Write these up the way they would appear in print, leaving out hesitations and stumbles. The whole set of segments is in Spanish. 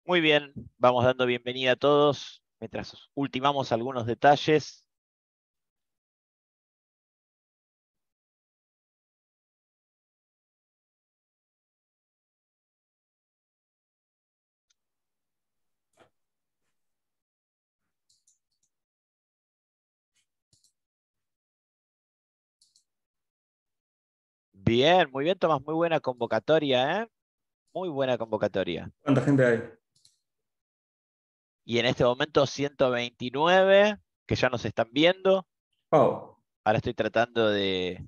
Muy bien, vamos dando bienvenida a todos mientras ultimamos algunos detalles. Bien, muy bien, Tomás, muy buena convocatoria, ¿eh? Muy buena convocatoria. ¿Cuánta gente hay? Y en este momento 129, que ya nos están viendo. Wow. Ahora estoy tratando de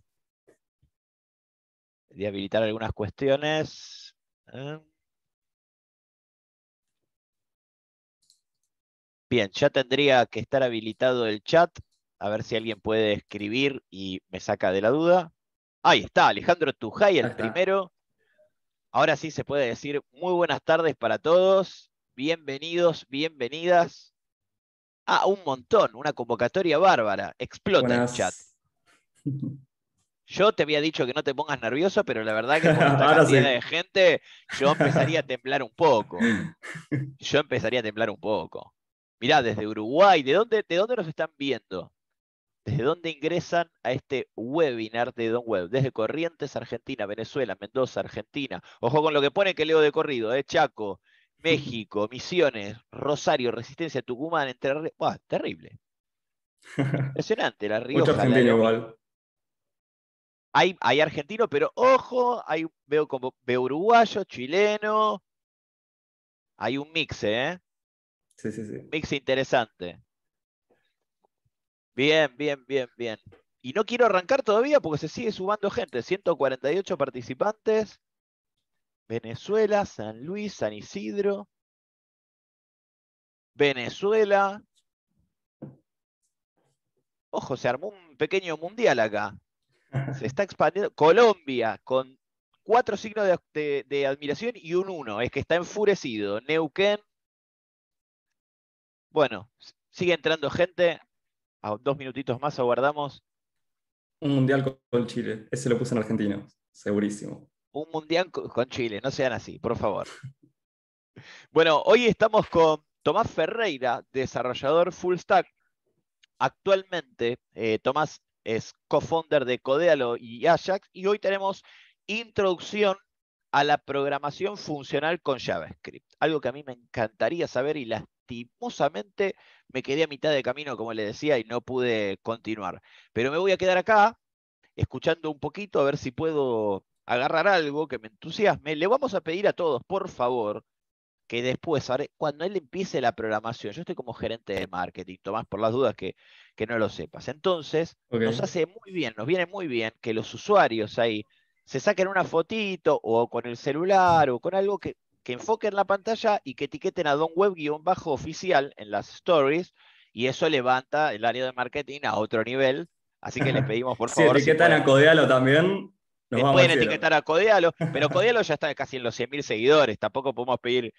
habilitar algunas cuestiones. ¿Eh? Bien, ya tendría que estar habilitado el chat. A ver si alguien puede escribir y me saca de la duda. Ahí está, Alejandro Tujay, el Ahí está. primero. Ahora sí se puede decir muy buenas tardes para todos. Bienvenidos, bienvenidas. Ah, un montón, una convocatoria bárbara. Explota el chat. Buenas. Yo te había dicho que no te pongas nervioso, pero la verdad que con esta Ahora cantidad sí. de gente, yo empezaría a temblar un poco. Yo empezaría a temblar un poco. Mirá, desde Uruguay, ¿de dónde nos están viendo? ¿Desde dónde ingresan a este webinar de Don Web? Desde Corrientes, Argentina, Venezuela, Mendoza, Argentina. Ojo con lo que pone que leo de corrido, ¿eh? Chaco, México, Misiones, Rosario, Resistencia, Tucumán, Entre Ríos. Buah, terrible. Impresionante, La Mucho Rioja, La argentino León. igual. Hay argentino, pero ojo, veo uruguayo, chileno. Hay un mix, ¿eh? Sí, sí, Un sí. mix interesante. Bien, bien, bien, bien. Y no quiero arrancar todavía porque se sigue sumando gente. 148 participantes. Venezuela, San Luis, San Isidro, Venezuela. Ojo, se armó un pequeño mundial acá. Se está expandiendo. Colombia, con 4 signos de admiración y un 1. Es que está enfurecido. Neuquén. Bueno, sigue entrando gente. A 2 minutitos más aguardamos. Un mundial con Chile. Ese lo puse en argentino. Segurísimo. Un mundial con Chile. No sean así, por favor. Bueno, hoy estamos con Tomás Ferreira, desarrollador full stack. Actualmente, Tomás es co-founder de Codealo y Ajax, y hoy tenemos introducción a la programación funcional con JavaScript. Algo que a mí me encantaría saber y lastimosamente me quedé a mitad de camino, como le decía, y no pude continuar. Pero me voy a quedar acá escuchando un poquito a ver si puedo agarrar algo que me entusiasme. Le vamos a pedir a todos, por favor, que después, cuando él empiece la programación, yo estoy como gerente de marketing, Tomás, por las dudas que no lo sepas. Entonces, nos Ok. hace muy bien, nos viene muy bien que los usuarios ahí se saquen una fotito o con el celular o con algo que enfoquen la pantalla y que etiqueten a Don Web-oficial en las stories, y eso levanta el área de marketing a otro nivel. Así que les pedimos, por Si favor, si etiquetan pueden. a Codealo también, nos vamos Pueden al cielo. etiquetar a Codealo, pero Codealo ya está casi en los 100.000 seguidores. Tampoco podemos pedir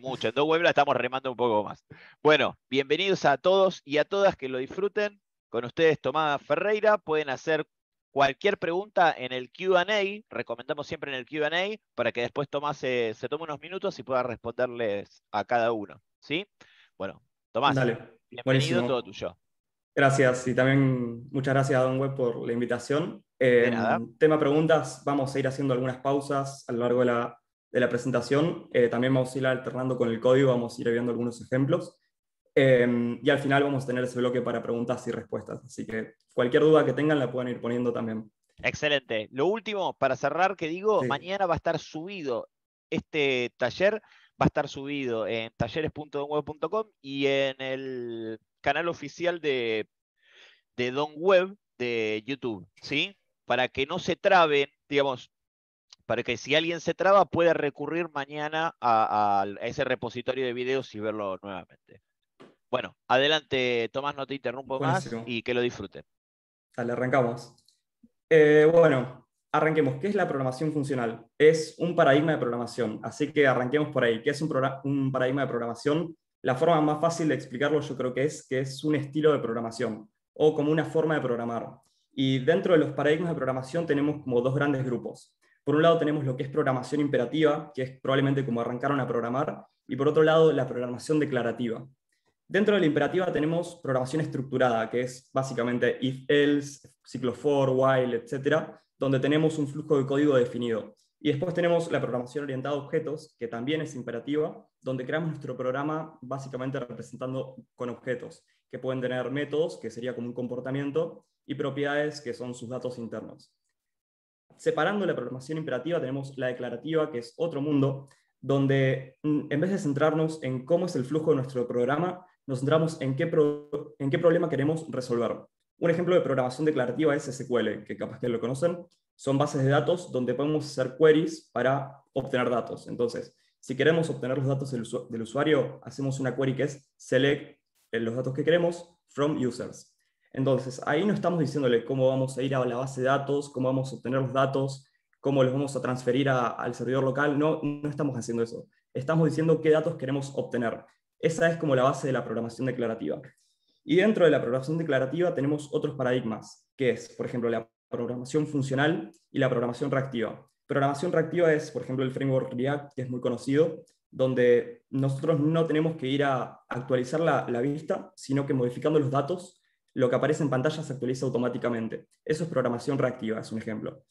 mucho. En Dos Web la estamos remando un poco más. Bueno, bienvenidos a todos y a todas, que lo disfruten. Con ustedes, Tomás Ferreira. Pueden hacer cualquier pregunta en el Q&A. Recomendamos siempre en el Q&A para que después Tomás se tome unos minutos y pueda responderles a cada uno. ¿Sí? Bueno, Tomás, Dale. bienvenido, todo Buenísimo. tuyo. Gracias y también muchas gracias a Don Web por la invitación. De nada. Tema preguntas, vamos a ir haciendo algunas pausas a lo largo de la presentación. También vamos a ir alternando con el código, vamos a ir viendo algunos ejemplos. Y al final vamos a tener ese bloque para preguntas y respuestas. Así que cualquier duda que tengan la pueden ir poniendo también. Excelente. Lo último, para cerrar, que digo, Sí. mañana va a estar subido este taller, va a estar subido en talleres.donweb.com y en el canal oficial de Don Web de YouTube, ¿sí? Para que no se traben, digamos, para que si alguien se traba pueda recurrir mañana a ese repositorio de videos y verlo nuevamente. Bueno, adelante, Tomás, no te interrumpo más Buenísimo. y que lo disfruten. Dale, arrancamos. Bueno, arranquemos. ¿Qué es la programación funcional? Es un paradigma de programación, así que arranquemos por ahí. ¿Qué es un paradigma de programación? La forma más fácil de explicarlo yo creo que es un estilo de programación o como una forma de programar. Y dentro de los paradigmas de programación tenemos como dos grandes grupos. Por un lado tenemos lo que es programación imperativa, que es probablemente como arrancaron a programar, y por otro lado la programación declarativa. Dentro de la imperativa tenemos programación estructurada, que es básicamente if-else, ciclo for, while, etcétera, donde tenemos un flujo de código definido. Y después tenemos la programación orientada a objetos, que también es imperativa, donde creamos nuestro programa básicamente representando con objetos, que pueden tener métodos, que sería como un comportamiento, y propiedades, que son sus datos internos. Separando la programación imperativa tenemos la declarativa, que es otro mundo, donde en vez de centrarnos en cómo es el flujo de nuestro programa, nos centramos en qué problema queremos resolver. Un ejemplo de programación declarativa es SQL, que capaz que lo conocen. Son bases de datos donde podemos hacer queries para obtener datos. Entonces, si queremos obtener los datos del usuario, hacemos una query que es select los datos que queremos from users. Entonces, ahí no estamos diciéndole cómo vamos a ir a la base de datos, cómo vamos a obtener los datos, cómo los vamos a transferir al servidor local. No, no estamos haciendo eso. Estamos diciendo qué datos queremos obtener. Esa es como la base de la programación declarativa. Y dentro de la programación declarativa tenemos otros paradigmas, que es, por ejemplo, la programación funcional y la programación reactiva. Programación reactiva es, por ejemplo, el framework React, que es muy conocido, donde nosotros no tenemos que ir a actualizar la vista, sino que modificando los datos, lo que aparece en pantalla se actualiza automáticamente. Eso es programación reactiva, es un ejemplo.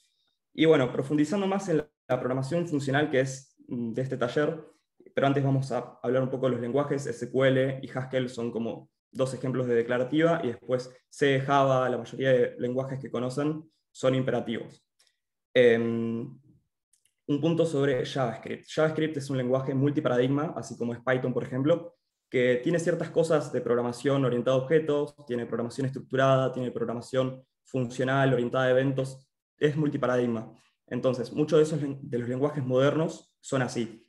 Y bueno, profundizando más en la programación funcional, que es de este taller, pero antes vamos a hablar un poco de los lenguajes. SQL y Haskell son como dos ejemplos de declarativa, y después C, Java, la mayoría de lenguajes que conocen son imperativos. Un punto sobre JavaScript. JavaScript es un lenguaje multiparadigma, así como es Python, por ejemplo, que tiene ciertas cosas de programación orientada a objetos, tiene programación estructurada, tiene programación funcional, orientada a eventos, es multiparadigma. Entonces, muchos de los lenguajes modernos son así.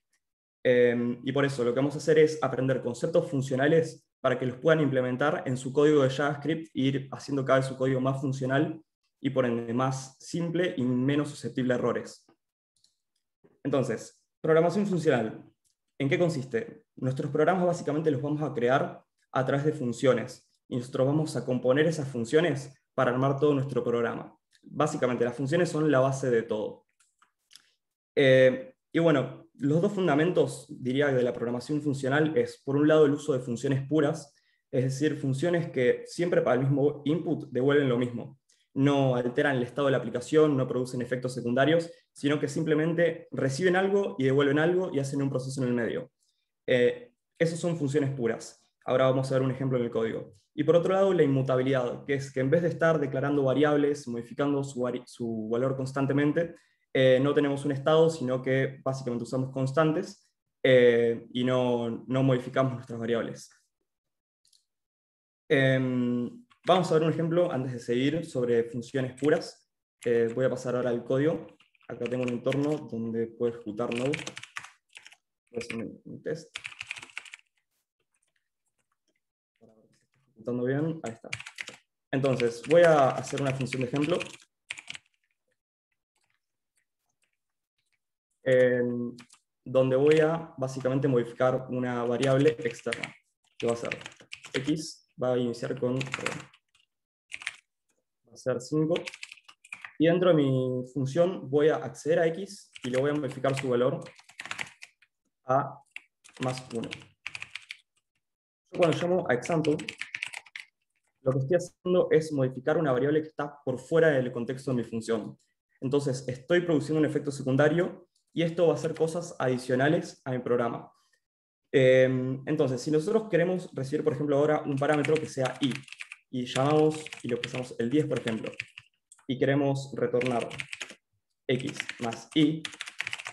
Y por eso lo que vamos a hacer es aprender conceptos funcionales para que los puedan implementar en su código de JavaScript e ir haciendo cada vez su código más funcional y por ende más simple y menos susceptible a errores. Entonces, programación funcional. ¿En qué consiste? Nuestros programas básicamente los vamos a crear a través de funciones y nosotros vamos a componer esas funciones para armar todo nuestro programa. Básicamente las funciones son la base de todo. Y bueno, los dos fundamentos, diría, de la programación funcional es, por un lado, el uso de funciones puras, es decir, funciones que siempre para el mismo input devuelven lo mismo. No alteran el estado de la aplicación, no producen efectos secundarios, sino que simplemente reciben algo y devuelven algo y hacen un proceso en el medio. Esas son funciones puras. Ahora vamos a ver un ejemplo en el código. Y por otro lado, la inmutabilidad, que es que en vez de estar declarando variables, modificando su valor constantemente, no tenemos un estado, sino que básicamente usamos constantes y no modificamos nuestras variables. Vamos a ver un ejemplo antes de seguir sobre funciones puras. Voy a pasar ahora al código. Acá tengo un entorno donde puedo ejecutar Node. Voy a hacer un test. Para ver si está ejecutando bien. Ahí está. Entonces, voy a hacer una función de ejemplo. Donde voy a básicamente modificar una variable externa, que va a ser x, va a iniciar con, va a ser 5, y dentro de mi función voy a acceder a x y le voy a modificar su valor a más 1. Yo cuando llamo a example, lo que estoy haciendo es modificar una variable que está por fuera del contexto de mi función. Entonces estoy produciendo un efecto secundario y esto va a hacer cosas adicionales a mi programa. Entonces, si nosotros queremos recibir, por ejemplo, ahora un parámetro que sea i, y llamamos y le pasamos el 10, por ejemplo, y queremos retornar x más i,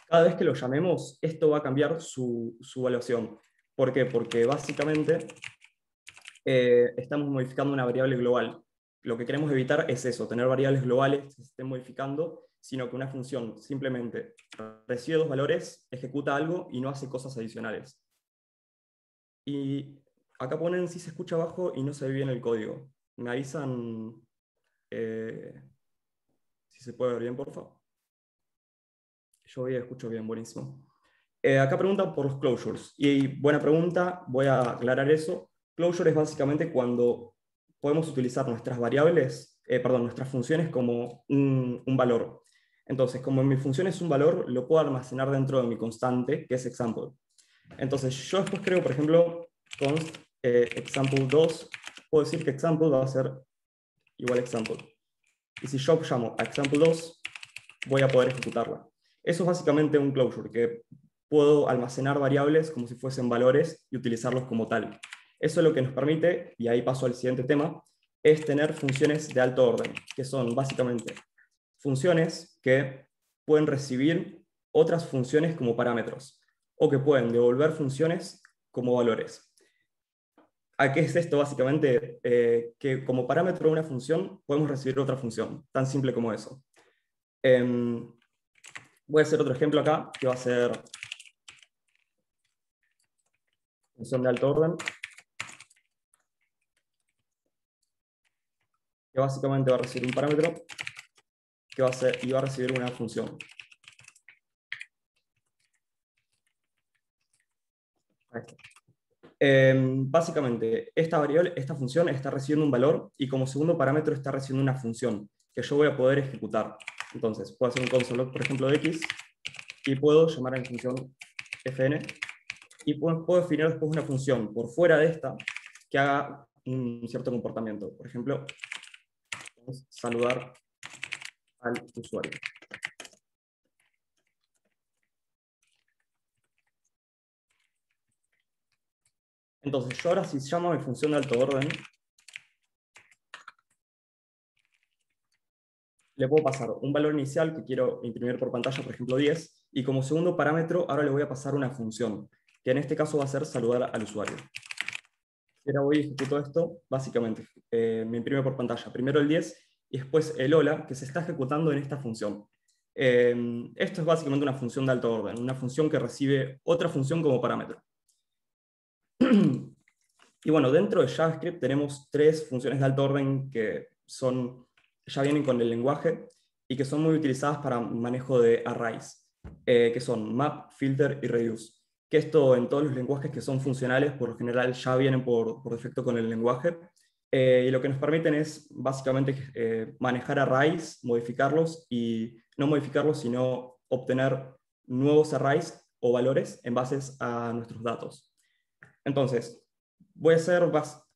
cada vez que lo llamemos, esto va a cambiar su evaluación. ¿Por qué? Porque básicamente estamos modificando una variable global. Lo que queremos evitar es eso, tener variables globales que se estén modificando, sino que una función simplemente recibe dos valores, ejecuta algo y no hace cosas adicionales. Y acá ponen si se escucha abajo y no se ve bien el código. ¿Me avisan si se puede ver bien, por favor? Yo hoy escucho bien, buenísimo. Acá preguntan por los closures. Y buena pregunta, voy a aclarar eso. Closure es básicamente cuando podemos utilizar nuestras variables, nuestras funciones como un valor. Entonces, como mi función es un valor, lo puedo almacenar dentro de mi constante, que es example. Entonces, yo después creo, por ejemplo, const example2, puedo decir que example va a ser igual a example. Y si yo llamo a example2, voy a poder ejecutarla. Eso es básicamente un closure, que puedo almacenar variables como si fuesen valores y utilizarlos como tal. Eso es lo que nos permite, y ahí paso al siguiente tema, es tener funciones de alto orden, que son básicamente funciones que pueden recibir otras funciones como parámetros, o que pueden devolver funciones como valores. ¿A qué es esto básicamente? Que como parámetro de una función podemos recibir otra función, tan simple como eso. Voy a hacer otro ejemplo acá, que va a ser función de alto orden, que básicamente va a recibir un parámetro que va a ser, y va a recibir una función. Ahí está. Básicamente, esta variable, esta función está recibiendo un valor y como segundo parámetro está recibiendo una función que yo voy a poder ejecutar. Entonces, puedo hacer un console log, por ejemplo, de x y puedo llamar a la función fn y puedo definir después una función por fuera de esta que haga un cierto comportamiento. Por ejemplo, vamos a saludar al usuario. Entonces, yo ahora si llamo a mi función de alto orden, le puedo pasar un valor inicial que quiero imprimir por pantalla, por ejemplo 10, y como segundo parámetro ahora le voy a pasar una función, que en este caso va a ser saludar al usuario. Si ahora voy y ejecuto esto, básicamente me imprime por pantalla primero el 10 y después el hola, que se está ejecutando en esta función. Esto es básicamente una función de alto orden, una función que recibe otra función como parámetro. Y bueno, dentro de JavaScript tenemos tres funciones de alto orden que ya vienen con el lenguaje y que son muy utilizadas para manejo de arrays, que son map, filter y reduce. Que esto en todos los lenguajes que son funcionales, por lo general ya vienen por defecto con el lenguaje. Y lo que nos permiten es básicamente manejar arrays, modificarlos y no modificarlos, sino obtener nuevos arrays o valores en base a nuestros datos. Entonces, voy a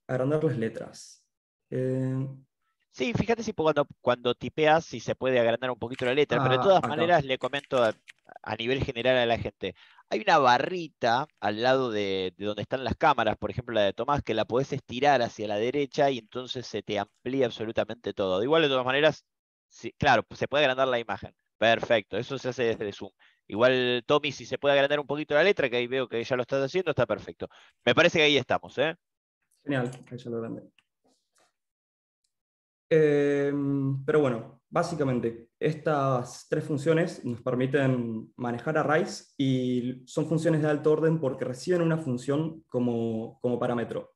agrandar las letras. Sí, fíjate si cuando tipeas si se puede agrandar un poquito la letra, pero de todas Acá. maneras le comento a nivel general a la gente. Hay una barrita al lado de donde están las cámaras, por ejemplo la de Tomás, que la podés estirar hacia la derecha y entonces se te amplía absolutamente todo. De igual, de todas maneras, sí, claro, se puede agrandar la imagen. Perfecto, eso se hace desde Zoom. Igual, Tommy, si se puede agrandar un poquito la letra, que ahí veo que ya lo estás haciendo, está perfecto. Me parece que ahí estamos, ¿eh? Genial, ahí ya lo agrandé. Pero bueno, básicamente estas tres funciones nos permiten manejar arrays y son funciones de alto orden porque reciben una función como parámetro.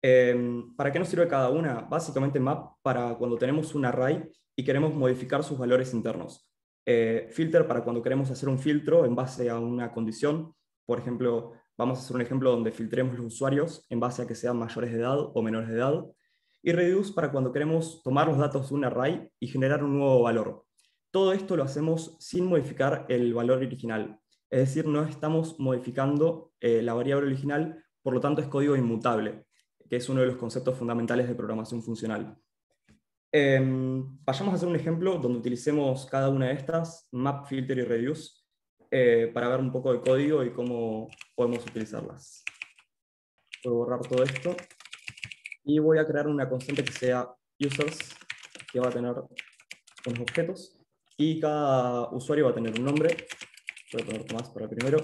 ¿Para qué nos sirve cada una? Básicamente map para cuando tenemos un array y queremos modificar sus valores internos. Filter para cuando queremos hacer un filtro en base a una condición. Por ejemplo, vamos a hacer un ejemplo donde filtremos los usuarios en base a que sean mayores de edad o menores de edad. Y reduce para cuando queremos tomar los datos de un array y generar un nuevo valor. Todo esto lo hacemos sin modificar el valor original. Es decir, no estamos modificando la variable original, por lo tanto es código inmutable, que es uno de los conceptos fundamentales de programación funcional. Vayamos a hacer un ejemplo donde utilicemos cada una de estas, map, filter y reduce, para ver un poco de código y cómo podemos utilizarlas. Voy a borrar todo esto y voy a crear una constante que sea users, que va a tener unos objetos, y cada usuario va a tener un nombre. Voy a poner Tomás para el primero.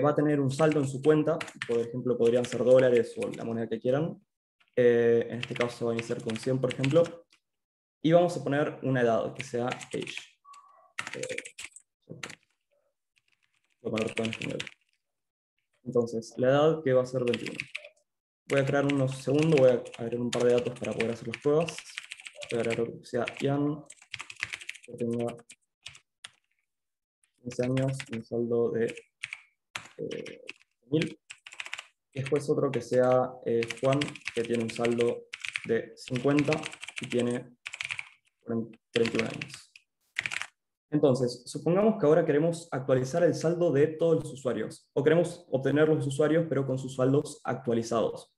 Va a tener un saldo en su cuenta, por ejemplo, podrían ser dólares o la moneda que quieran. En este caso va a iniciar con 100, por ejemplo. Y vamos a poner una edad, que sea age. Voy a poner todo en español. Entonces, la edad que va a ser 21. Voy a crear unos segundos, voy a agregar un par de datos para poder hacer las pruebas. Voy a agregar que sea Ian, que tenga 15 años, un saldo de 1000. Y después otro que sea Juan, que tiene un saldo de 50 y tiene 31 años. Entonces, supongamos que ahora queremos actualizar el saldo de todos los usuarios, o queremos obtener los usuarios, pero con sus saldos actualizados.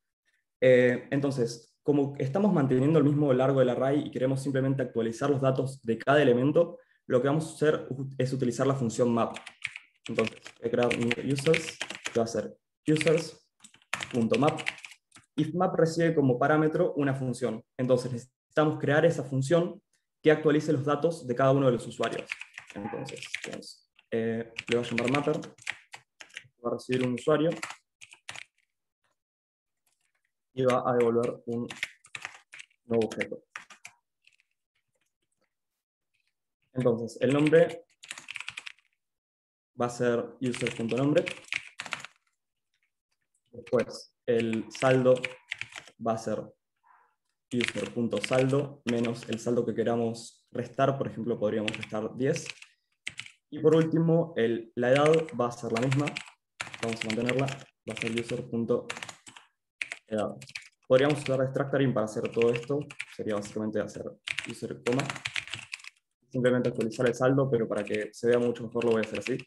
Entonces, como estamos manteniendo el mismo largo del array y queremos simplemente actualizar los datos de cada elemento, lo que vamos a hacer es utilizar la función map. Entonces, voy a crear new users, que va a ser users.map, y map recibe como parámetro una función. Entonces, necesitamos crear esa función que actualice los datos de cada uno de los usuarios. Entonces, le voy a llamar mapper, va a recibir un usuario, y va a devolver un nuevo objeto. Entonces, el nombre va a ser user.nombre. Después, el saldo va a ser user.saldo menos el saldo que queramos restar. Por ejemplo, podríamos restar 10. Y por último, la edad va a ser la misma. Vamos a mantenerla. Va a ser user.edad. Podríamos usar Structuring para hacer todo esto. Sería básicamente hacer user, simplemente actualizar el saldo, pero para que se vea mucho mejor lo voy a hacer así.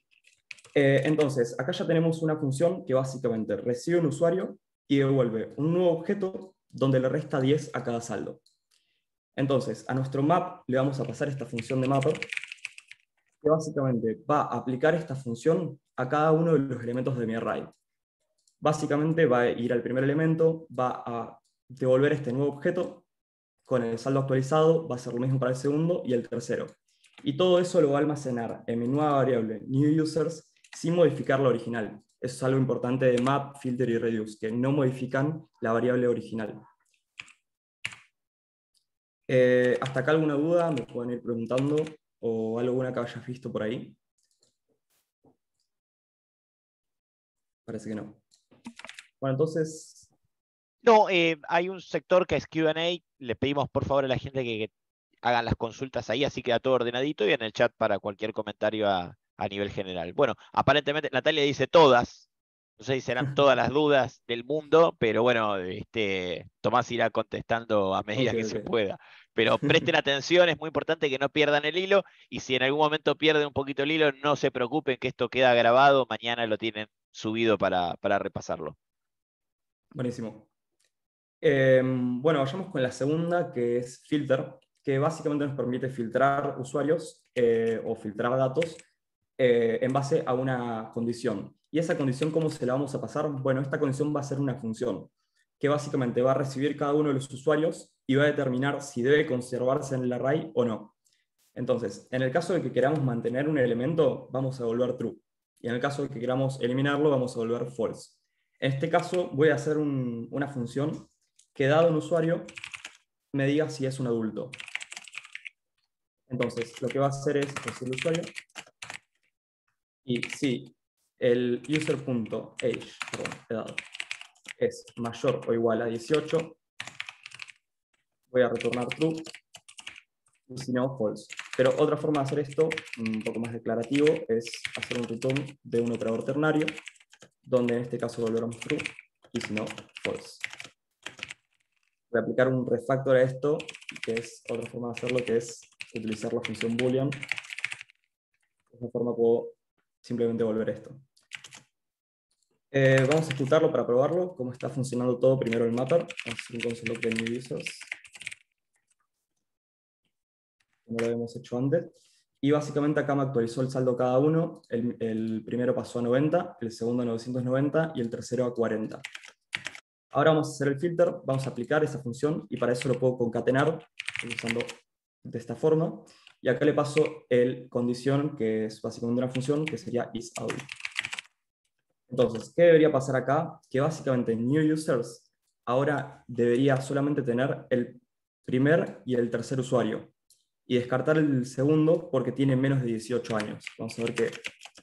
Entonces, acá ya tenemos una función que básicamente recibe un usuario y devuelve un nuevo objeto donde le resta 10 a cada saldo. Entonces, a nuestro map le vamos a pasar esta función de mapper, que básicamente va a aplicar esta función a cada uno de los elementos de mi array. Básicamente va a ir al primer elemento, va a devolver este nuevo objeto, con el saldo actualizado va a ser lo mismo para el segundo y el tercero. Y todo eso lo va a almacenar en mi nueva variable newUsers sin modificar la original. Eso es algo importante de map, filter y reduce, que no modifican la variable original. ¿Hasta acá alguna duda? Me pueden ir preguntando, o alguna que hayas visto por ahí. Parece que no. Bueno, entonces... No, hay un sector que es Q&A, le pedimos por favor a la gente que hagan las consultas ahí, así queda todo ordenadito, y en el chat para cualquier comentario a nivel general. Bueno, aparentemente Natalia dice todas, no sé si serán todas las dudas del mundo, pero bueno, Tomás irá contestando a medida que se Ok. pueda. Pero presten atención, es muy importante que no pierdan el hilo, y si en algún momento pierden un poquito el hilo, no se preocupen que esto queda grabado, mañana lo tienen subido para repasarlo. Buenísimo. Bueno, vayamos con la segunda, que es filter, que básicamente nos permite filtrar usuarios o filtrar datos en base a una condición. ¿Y esa condición cómo se la vamos a pasar? Bueno, esta condición va a ser una función que básicamente va a recibir cada uno de los usuarios y va a determinar si debe conservarse en el array o no. Entonces, en el caso de que queramos mantener un elemento, vamos a devolver true. Y en el caso de que queramos eliminarlo, vamos a devolver false. En este caso, voy a hacer una función que, dado un usuario, me diga si es un adulto. Entonces, lo que va a hacer es recibir el usuario, y si el user.age, edad, es mayor o igual a 18, voy a retornar true, y si no, false. Pero otra forma de hacer esto, un poco más declarativo, es hacer un return de un operador ternario, donde en este caso volveremos true, y si no, false. Voy a aplicar un refactor a esto, que es otra forma de hacerlo, que es utilizar la función boolean. De esta forma puedo simplemente volver esto. Vamos a ejecutarlo para probarlo, cómo está funcionando todo. Primero el mapper, vamos a hacer un console log de new users, como lo habíamos hecho antes. Y básicamente acá me actualizó el saldo cada uno. El primero pasó a 90, el segundo a 990 y el tercero a 40. Ahora vamos a hacer el filter, vamos a aplicar esa función y para eso lo puedo concatenar usando de esta forma. Y acá le paso el condición, que es básicamente una función que sería isAdult. Entonces, ¿qué debería pasar acá? Que básicamente new users ahora debería solamente tener el primer y el tercer usuario y descartar el segundo porque tiene menos de 18 años. Vamos a ver que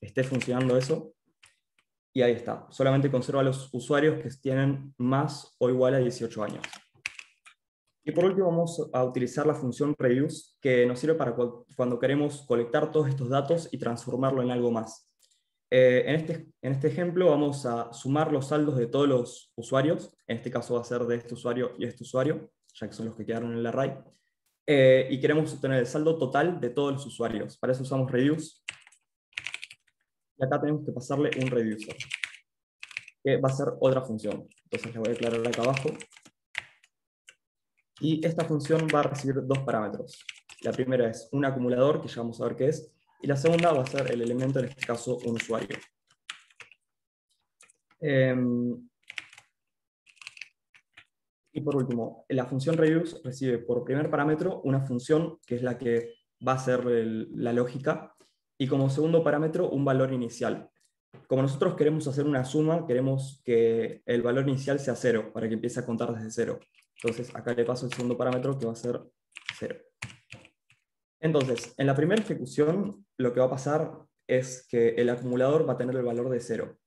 esté funcionando eso. Y ahí está. Solamente conserva los usuarios que tienen más o igual a 18 años. Y por último vamos a utilizar la función reduce, que nos sirve para cuando queremos colectar todos estos datos y transformarlo en algo más. En este ejemplo vamos a sumar los saldos de todos los usuarios. En este caso va a ser de este usuario y este usuario, ya que son los que quedaron en el array. y queremos obtener el saldo total de todos los usuarios. Para eso usamos reduce. Y acá tenemos que pasarle un reducer, que va a ser otra función. Entonces le voy a declarar acá abajo. Y esta función va a recibir dos parámetros. La primera es un acumulador, que ya vamos a ver qué es, y la segunda va a ser el elemento, en este caso, un usuario. Y por último, la función reduce recibe por primer parámetro una función que es la que va a ser la lógica, y como segundo parámetro un valor inicial. Como nosotros queremos hacer una suma, queremos que el valor inicial sea 0, para que empiece a contar desde 0. Entonces acá le paso el segundo parámetro, que va a ser 0. Entonces, en la primera ejecución, lo que va a pasar es que el acumulador va a tener el valor de 0.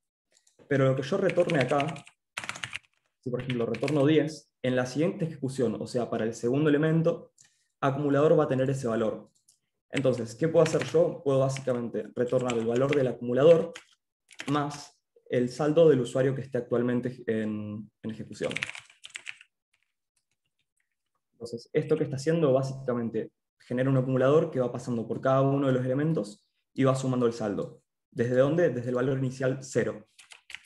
Pero lo que yo retorne acá, si por ejemplo retorno 10, en la siguiente ejecución, o sea, para el segundo elemento, acumulador va a tener ese valor. Entonces, ¿qué puedo hacer yo? Puedo básicamente retornar el valor del acumulador más el saldo del usuario que esté actualmente en ejecución. Entonces, esto que está haciendo básicamente genera un acumulador que va pasando por cada uno de los elementos y va sumando el saldo. ¿Desde dónde? Desde el valor inicial 0.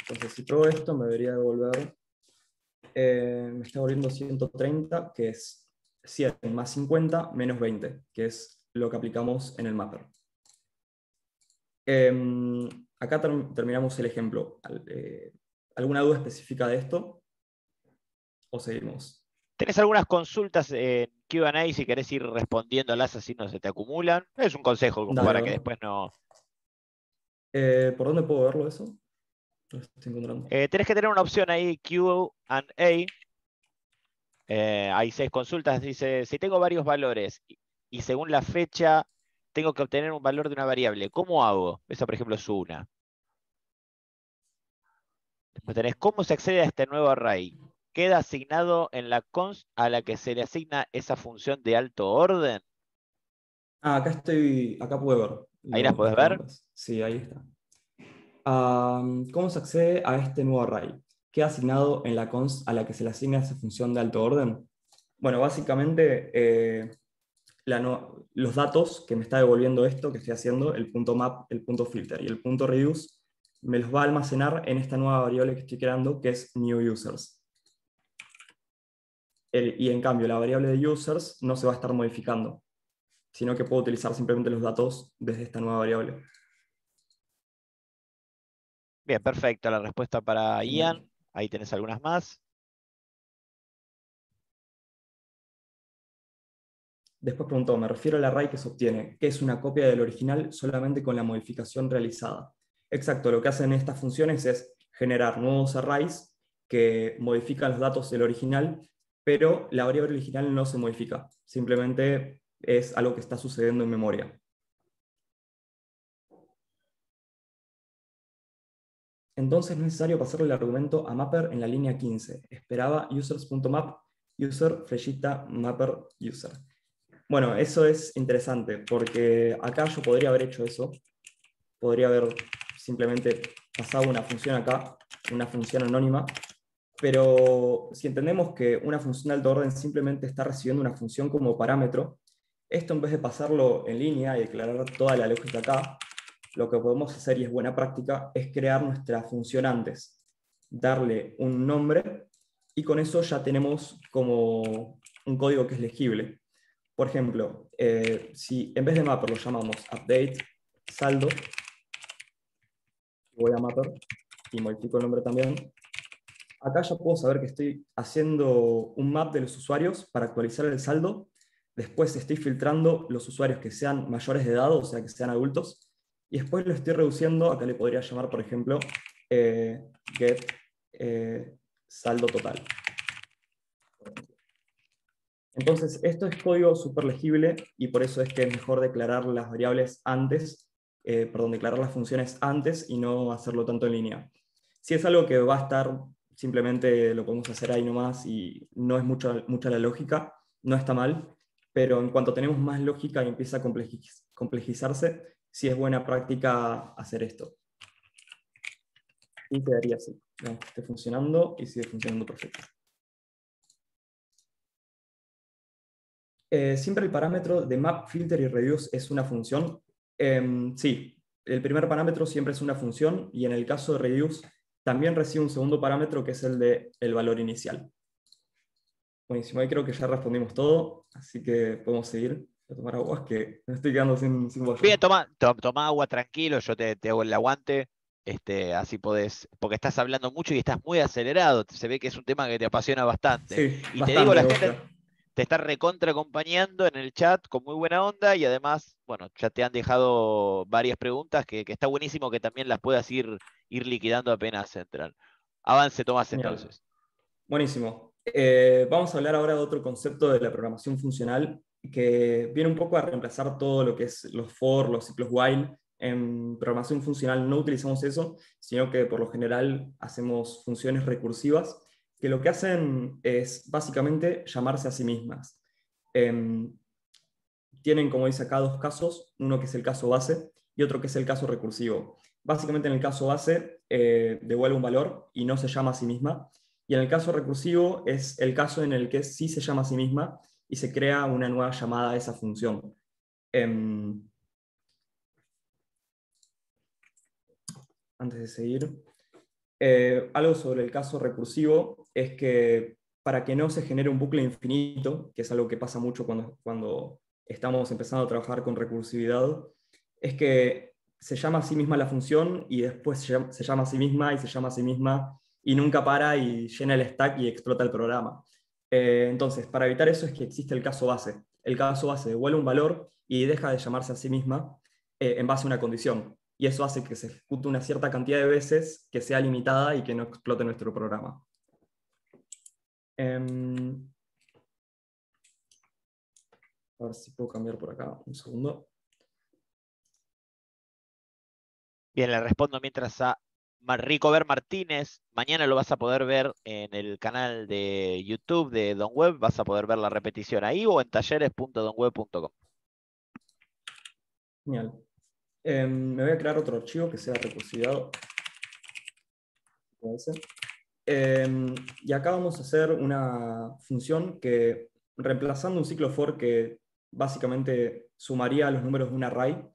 Entonces, si pruebo esto, me debería devolver, me está volviendo 130, que es 100 más 50 menos 20, que es lo que aplicamos en el mapper. Acá terminamos el ejemplo. ¿Alguna duda específica de esto? ¿O seguimos? ¿Tenés algunas consultas en Q&A si querés ir respondiéndolas así no se te acumulan? Es un consejo como Dale, para a que ver. después no... ¿Por dónde puedo verlo eso? Lo estoy encontrando. Tenés que tener una opción ahí, Q&A. Hay 6 consultas. Dice, si tengo varios valores y según la fecha tengo que obtener un valor de una variable, ¿cómo hago? Esa, por ejemplo, es una. Después tenés, ¿cómo se accede a este nuevo array? ¿Queda asignado en la const a la que se le asigna esa función de alto orden? Acá puedo ver Ahí las las podés ver. preguntas. Sí, ahí está. ¿Cómo se accede a este nuevo array? ¿Queda asignado en la const a la que se le asigna esa función de alto orden? Bueno, básicamente los datos que me está devolviendo esto que estoy haciendo, el punto map, el punto filter y el punto reduce, me los va a almacenar en esta nueva variable que estoy creando, que es new users. Y en cambio, la variable de users no se va a estar modificando, sino que puedo utilizar simplemente los datos desde esta nueva variable. Bien, perfecto. La respuesta para Ian. Genial. Ahí tenés algunas más. Después preguntó, me refiero al array que se obtiene, que es una copia del original solamente con la modificación realizada. Exacto, lo que hacen estas funciones es generar nuevos arrays que modifican los datos del original, pero la variable original no se modifica, simplemente es algo que está sucediendo en memoria. Entonces es necesario pasarle el argumento a mapper en la línea 15. Esperaba users.map, user, flechita, mapper, user. Bueno, eso es interesante, porque acá yo podría haber hecho eso. Podría haber simplemente pasado una función acá, una función anónima, pero si entendemos que una función de alto orden simplemente está recibiendo una función como parámetro, esto en vez de pasarlo en línea y declarar toda la lógica acá, lo que podemos hacer, y es buena práctica, es crear nuestra función antes, darle un nombre, y con eso ya tenemos como un código que es legible. Por ejemplo, si en vez de mapper lo llamamos update saldo, voy a mapper y modifico el nombre también, acá ya puedo saber que estoy haciendo un map de los usuarios para actualizar el saldo. Después estoy filtrando los usuarios que sean mayores de edad, o sea, que sean adultos. Y después lo estoy reduciendo, acá le podría llamar, por ejemplo, get saldo total. Entonces, esto es código súper legible y por eso es que es mejor declarar las variables antes, declarar las funciones antes y no hacerlo tanto en línea. Si es algo que va a estar, simplemente lo podemos hacer ahí nomás y no es mucha la lógica, no está mal, pero en cuanto tenemos más lógica y empieza a complejizarse, sí es buena práctica hacer esto. Y quedaría así, digamos que esté funcionando y sigue funcionando perfecto. Siempre el parámetro de map, filter y reduce es una función. Sí, el primer parámetro siempre es una función y en el caso de reduce también recibe un segundo parámetro que es el de el valor inicial. Buenísimo, ahí creo que ya respondimos todo, así que podemos seguir. Voy a tomar agua, que me estoy quedando sin Bien, bollo. toma agua tranquilo, yo te hago el aguante, así podés, porque estás hablando mucho y estás muy acelerado, se ve que es un tema que te apasiona bastante. Sí, Y te digo, bastante la me gente gusta. te está recontra acompañando en el chat con muy buena onda y además, bueno, ya te han dejado varias preguntas que está buenísimo que también las puedas ir liquidando apenas entran. Avance, Tomás, Genial. entonces. Buenísimo. Vamos a hablar ahora de otro concepto de la programación funcional que viene un poco a reemplazar todo lo que es los for, los ciclos while. En programación funcional no utilizamos eso, sino que por lo general hacemos funciones recursivas que lo que hacen es básicamente llamarse a sí mismas. Em, Tienen, como dice acá, dos casos, uno que es el caso base y otro que es el caso recursivo. Básicamente en el caso base devuelve un valor y no se llama a sí misma, y en el caso recursivo es el caso en el que sí se llama a sí misma y se crea una nueva llamada a esa función. Em, Antes de seguir, algo sobre el caso recursivo es que para que no se genere un bucle infinito, que es algo que pasa mucho cuando estamos empezando a trabajar con recursividad, es que se llama a sí misma la función y después se llama a sí misma y se llama a sí misma y nunca para y llena el stack y explota el programa. Entonces, para evitar eso es que existe el caso base. El caso base devuelve un valor y deja de llamarse a sí misma en base a una condición. Y eso hace que se ejecute una cierta cantidad de veces que sea limitada y que no explote nuestro programa. A ver si puedo cambiar por acá, un segundo. Bien, le respondo mientras a Ricover Martínez. Mañana lo vas a poder ver en el canal de YouTube de Don Web. Vas a poder ver la repetición ahí o en talleres.donweb.com. Genial. Me voy a crear otro archivo que sea recursividad. Y acá vamos a hacer una función que, reemplazando un ciclo for que básicamente sumaría los números de un array,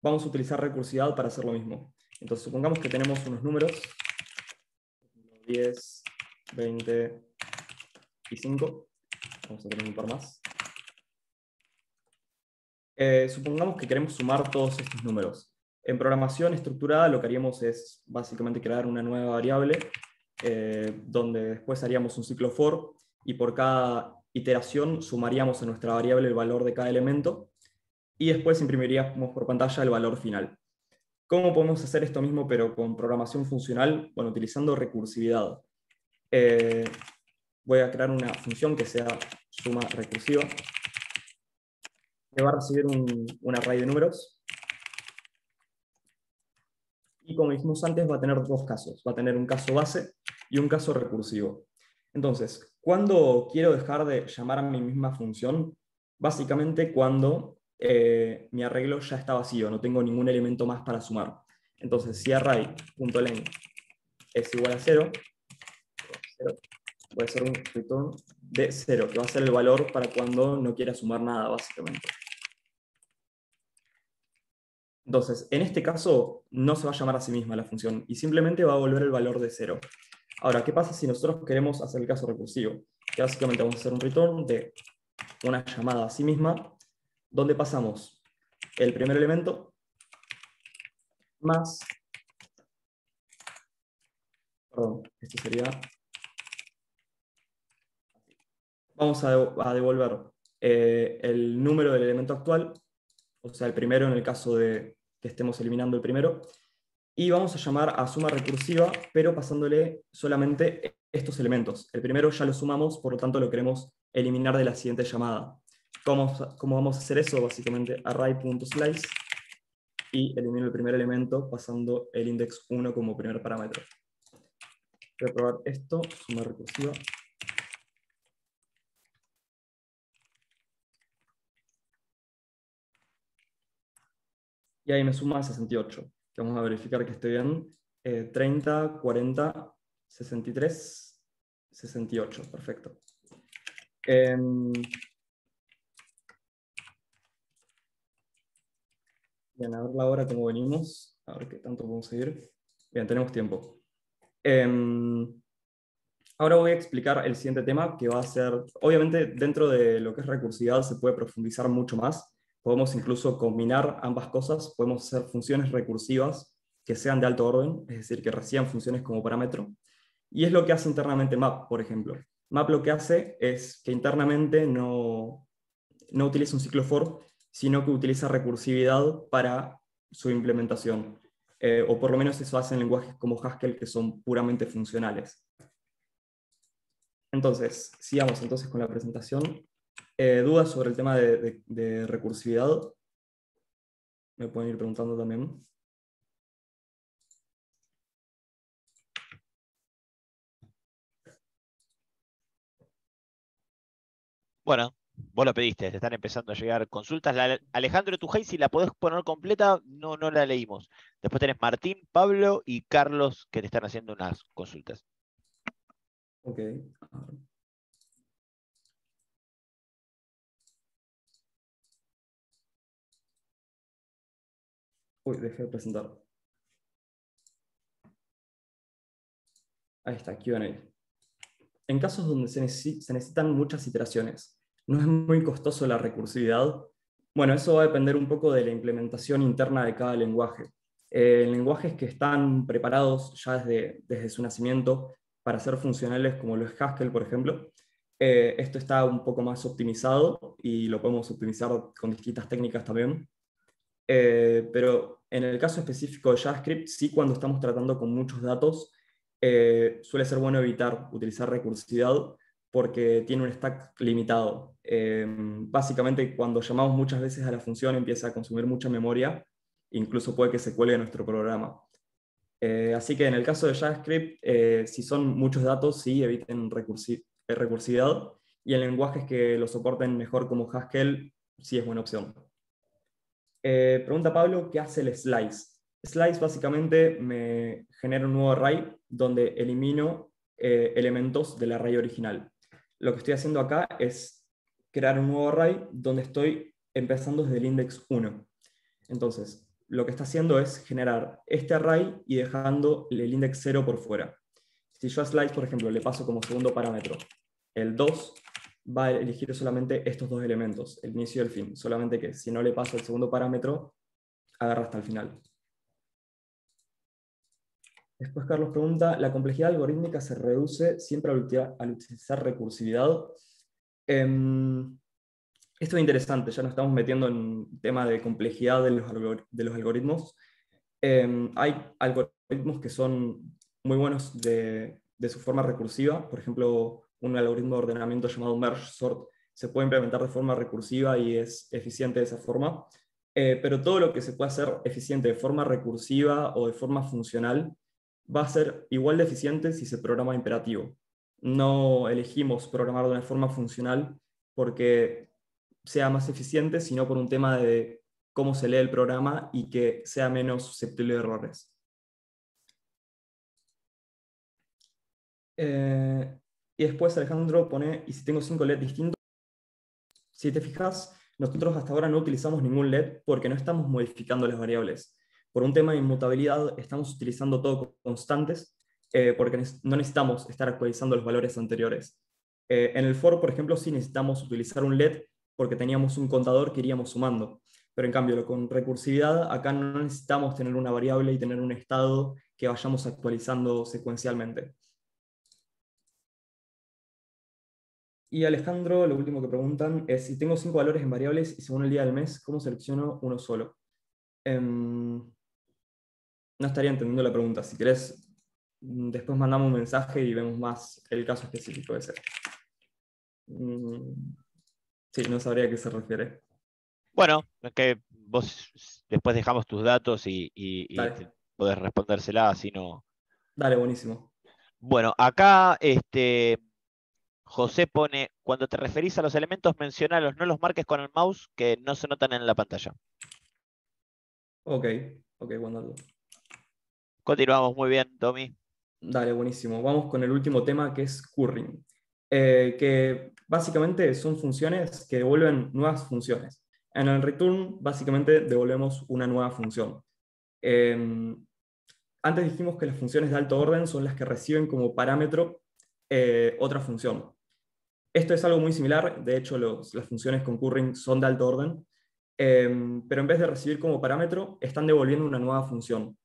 vamos a utilizar recursividad para hacer lo mismo. Entonces, supongamos que tenemos unos números, 10, 20 y 5. Vamos a tener un par más. Supongamos que queremos sumar todos estos números. En programación estructurada lo que haríamos es básicamente crear una nueva variable donde después haríamos un ciclo for y por cada iteración sumaríamos a nuestra variable el valor de cada elemento y después imprimiríamos por pantalla el valor final. ¿Cómo podemos hacer esto mismo pero con programación funcional? Bueno, utilizando recursividad. Voy a crear una función que sea suma recursiva que va a recibir un array de números. Y como dijimos antes, va a tener dos casos. Va a tener un caso base y un caso recursivo. Entonces, ¿cuándo quiero dejar de llamar a mi misma función? Básicamente cuando mi arreglo ya está vacío, no tengo ningún elemento más para sumar. Entonces, si array.len es igual a 0, voy a hacer un return de 0, que va a ser el valor para cuando no quiera sumar nada, básicamente. Entonces, en este caso, no se va a llamar a sí misma la función y simplemente va a volver el valor de 0. Ahora, ¿qué pasa si nosotros queremos hacer el caso recursivo? Que básicamente vamos a hacer un return de una llamada a sí misma, donde pasamos el primer elemento más, perdón, esto sería, vamos a devolver el número del elemento actual, o sea, el primero en el caso de que estemos eliminando el primero, y vamos a llamar a suma recursiva, pero pasándole solamente estos elementos. El primero ya lo sumamos, por lo tanto lo queremos eliminar de la siguiente llamada. ¿Cómo vamos a hacer eso? Básicamente array.slice y elimino el primer elemento pasando el index 1 como primer parámetro. Voy a probar esto, suma recursiva. Y ahí me suma 68. Vamos a verificar que esté bien. 30, 40, 63, 68. Perfecto. Bien, a ver la hora cómo venimos, a ver qué tanto podemos seguir. Bien, tenemos tiempo. Em, Ahora voy a explicar el siguiente tema que va a ser, obviamente dentro de lo que es recursividad se puede profundizar mucho más. Podemos incluso combinar ambas cosas, podemos hacer funciones recursivas que sean de alto orden, es decir, que reciban funciones como parámetro. Y es lo que hace internamente map, por ejemplo. Map lo que hace es que internamente no utiliza un ciclo for, sino que utiliza recursividad para su implementación. O por lo menos eso hace en lenguajes como Haskell, que son puramente funcionales. Entonces, sigamos entonces con la presentación. ¿Dudas sobre el tema de recursividad? Me pueden ir preguntando también. Bueno, vos lo pediste, te están empezando a llegar consultas. Alejandro Tujay, si la podés poner completa, no la leímos. Después tenés Martín, Pablo y Carlos que te están haciendo unas consultas. Ok. Uy, dejé de presentar. Ahí está, Q&A. En casos donde se necesitan muchas iteraciones, ¿no es muy costoso la recursividad? Bueno, eso va a depender un poco de la implementación interna de cada lenguaje. Lenguajes que están preparados ya desde su nacimiento para ser funcionales, como lo es Haskell, por ejemplo, esto está un poco más optimizado y lo podemos optimizar con distintas técnicas también. Pero en el caso específico de JavaScript, sí, cuando estamos tratando con muchos datos, suele ser bueno evitar utilizar recursividad porque tiene un stack limitado. Básicamente, cuando llamamos muchas veces a la función, empieza a consumir mucha memoria, incluso puede que se cuelgue nuestro programa. Así que en el caso de JavaScript, si son muchos datos, sí, eviten recursividad, y en lenguajes que lo soporten mejor como Haskell, sí es buena opción. Pregunta Pablo, ¿qué hace el slice? Slice básicamente me genera un nuevo array donde elimino elementos del array original. Lo que estoy haciendo acá es crear un nuevo array donde estoy empezando desde el index 1. Entonces, lo que está haciendo es generar este array y dejando el index 0 por fuera. Si yo a slice, por ejemplo, le paso como segundo parámetro el 2, va a elegir solamente estos dos elementos, el inicio y el fin, solamente que si no le paso el segundo parámetro, agarra hasta el final. Después Carlos pregunta, ¿la complejidad algorítmica se reduce siempre al utilizar recursividad? Esto es interesante, ya nos estamos metiendo en tema de complejidad de los algoritmos. Hay algoritmos que son muy buenos de su forma recursiva, por ejemplo, un algoritmo de ordenamiento llamado merge sort se puede implementar de forma recursiva y es eficiente de esa forma, pero todo lo que se puede hacer eficiente de forma recursiva o de forma funcional va a ser igual de eficiente si se programa imperativo. No elegimos programar de una forma funcional porque sea más eficiente, sino por un tema de cómo se lee el programa y que sea menos susceptible de errores. Y después Alejandro pone, ¿y si tengo 5 LED distintos? Si te fijas, nosotros hasta ahora no utilizamos ningún LED porque no estamos modificando las variables. Por un tema de inmutabilidad, estamos utilizando todo constantes porque no necesitamos estar actualizando los valores anteriores. En el for, por ejemplo, sí necesitamos utilizar un LED porque teníamos un contador que iríamos sumando. Pero en cambio, con recursividad, acá no necesitamos tener una variable y tener un estado que vayamos actualizando secuencialmente. Y Alejandro, lo último que preguntan es, si tengo 5 valores en variables y según el día del mes, ¿cómo selecciono uno solo? No estaría entendiendo la pregunta. Si querés, después mandamos un mensaje y vemos más el caso específico de ese. Sí, no sabría a qué se refiere. Bueno, es que vos después dejamos tus datos y Dale, podés respondérsela, así no. dale, buenísimo. Bueno, acá José pone, cuando te referís a los elementos, menciónalos, no los marques con el mouse que no se notan en la pantalla. Ok, buen dato. Continuamos muy bien, Tommy. Dale, buenísimo. Vamos con el último tema que es currying, que básicamente son funciones que devuelven nuevas funciones. En el return, básicamente, devolvemos una nueva función. Antes dijimos que las funciones de alto orden son las que reciben como parámetro otra función. Esto es algo muy similar, de hecho las funciones concurring son de alto orden, pero en vez de recibir como parámetro, están devolviendo una nueva función.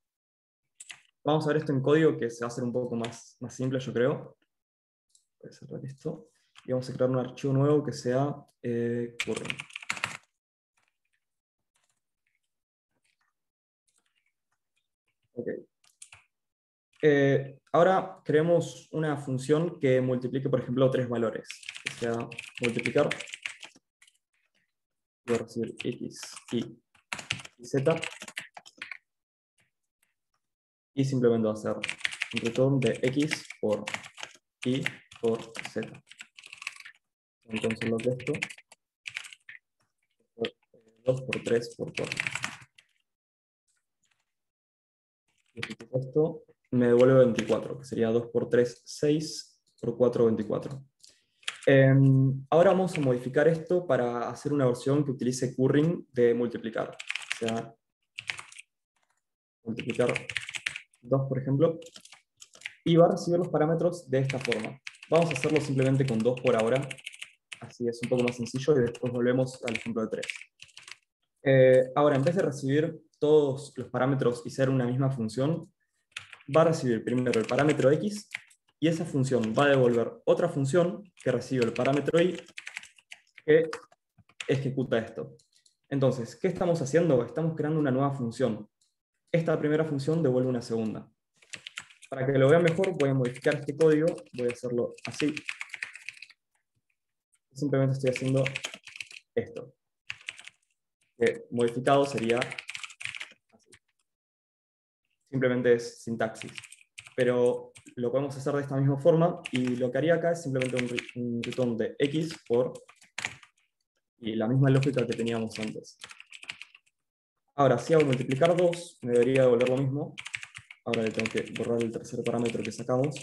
Vamos a ver esto en código, que se va a hacer un poco más simple, yo creo. Voy a cerrar esto. Y vamos a crear un archivo nuevo que sea curring. Okay. Ahora creemos una función que multiplique, por ejemplo, tres valores. Que sea multiplicar, voy a recibir x, y z, y simplemente va a hacer un return de x por y por z. Entonces lo que esto, 2 por 3 por 4. Y esto me devuelve 24, que sería 2 por 3, 6, por 4, 24. Ahora vamos a modificar esto para hacer una versión que utilice curring de multiplicar. O sea, multiplicar 2, por ejemplo, y va a recibir los parámetros de esta forma. Vamos a hacerlo simplemente con 2 por ahora, así es un poco más sencillo, y después volvemos al ejemplo de 3. Ahora, en vez de recibir todos los parámetros y ser una misma función, va a recibir primero el parámetro x, y esa función va a devolver otra función que recibe el parámetro y, que ejecuta esto. Entonces, ¿qué estamos haciendo? Estamos creando una nueva función. Esta primera función devuelve una segunda. Para que lo vean mejor, voy a modificar este código, voy a hacerlo así. Simplemente estoy haciendo esto. Que modificado sería así. Simplemente es sintaxis. Pero lo podemos hacer de esta misma forma, y lo que haría acá es simplemente un return de x por, y la misma lógica que teníamos antes. Ahora, si hago multiplicar 2, me debería devolver lo mismo. Ahora le tengo que borrar el tercer parámetro que sacamos.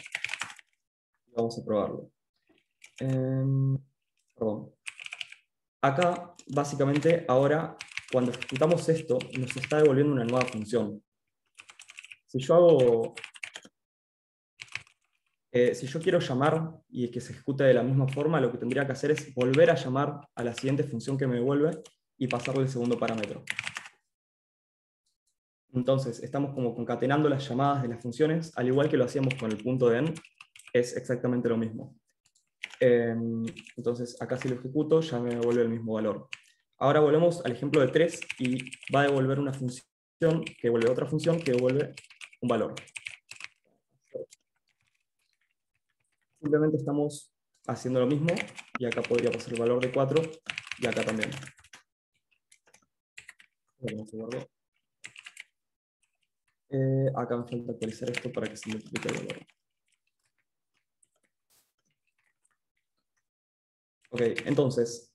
Vamos a probarlo. Perdón. Acá, básicamente, ahora, cuando ejecutamos esto, nos está devolviendo una nueva función. Si yo quiero llamar y que se ejecute de la misma forma, lo que tendría que hacer es volver a llamar a la siguiente función que me devuelve y pasarle el segundo parámetro. Entonces, estamos como concatenando las llamadas de las funciones, al igual que lo hacíamos con el punto de en, es exactamente lo mismo. Entonces, acá si lo ejecuto, ya me devuelve el mismo valor. Ahora volvemos al ejemplo de 3 y va a devolver una función que devuelve otra función que devuelve un valor. Simplemente estamos haciendo lo mismo, y acá podría pasar el valor de 4, y acá también. Acá me falta actualizar esto para que se multiplique el valor. Ok, entonces,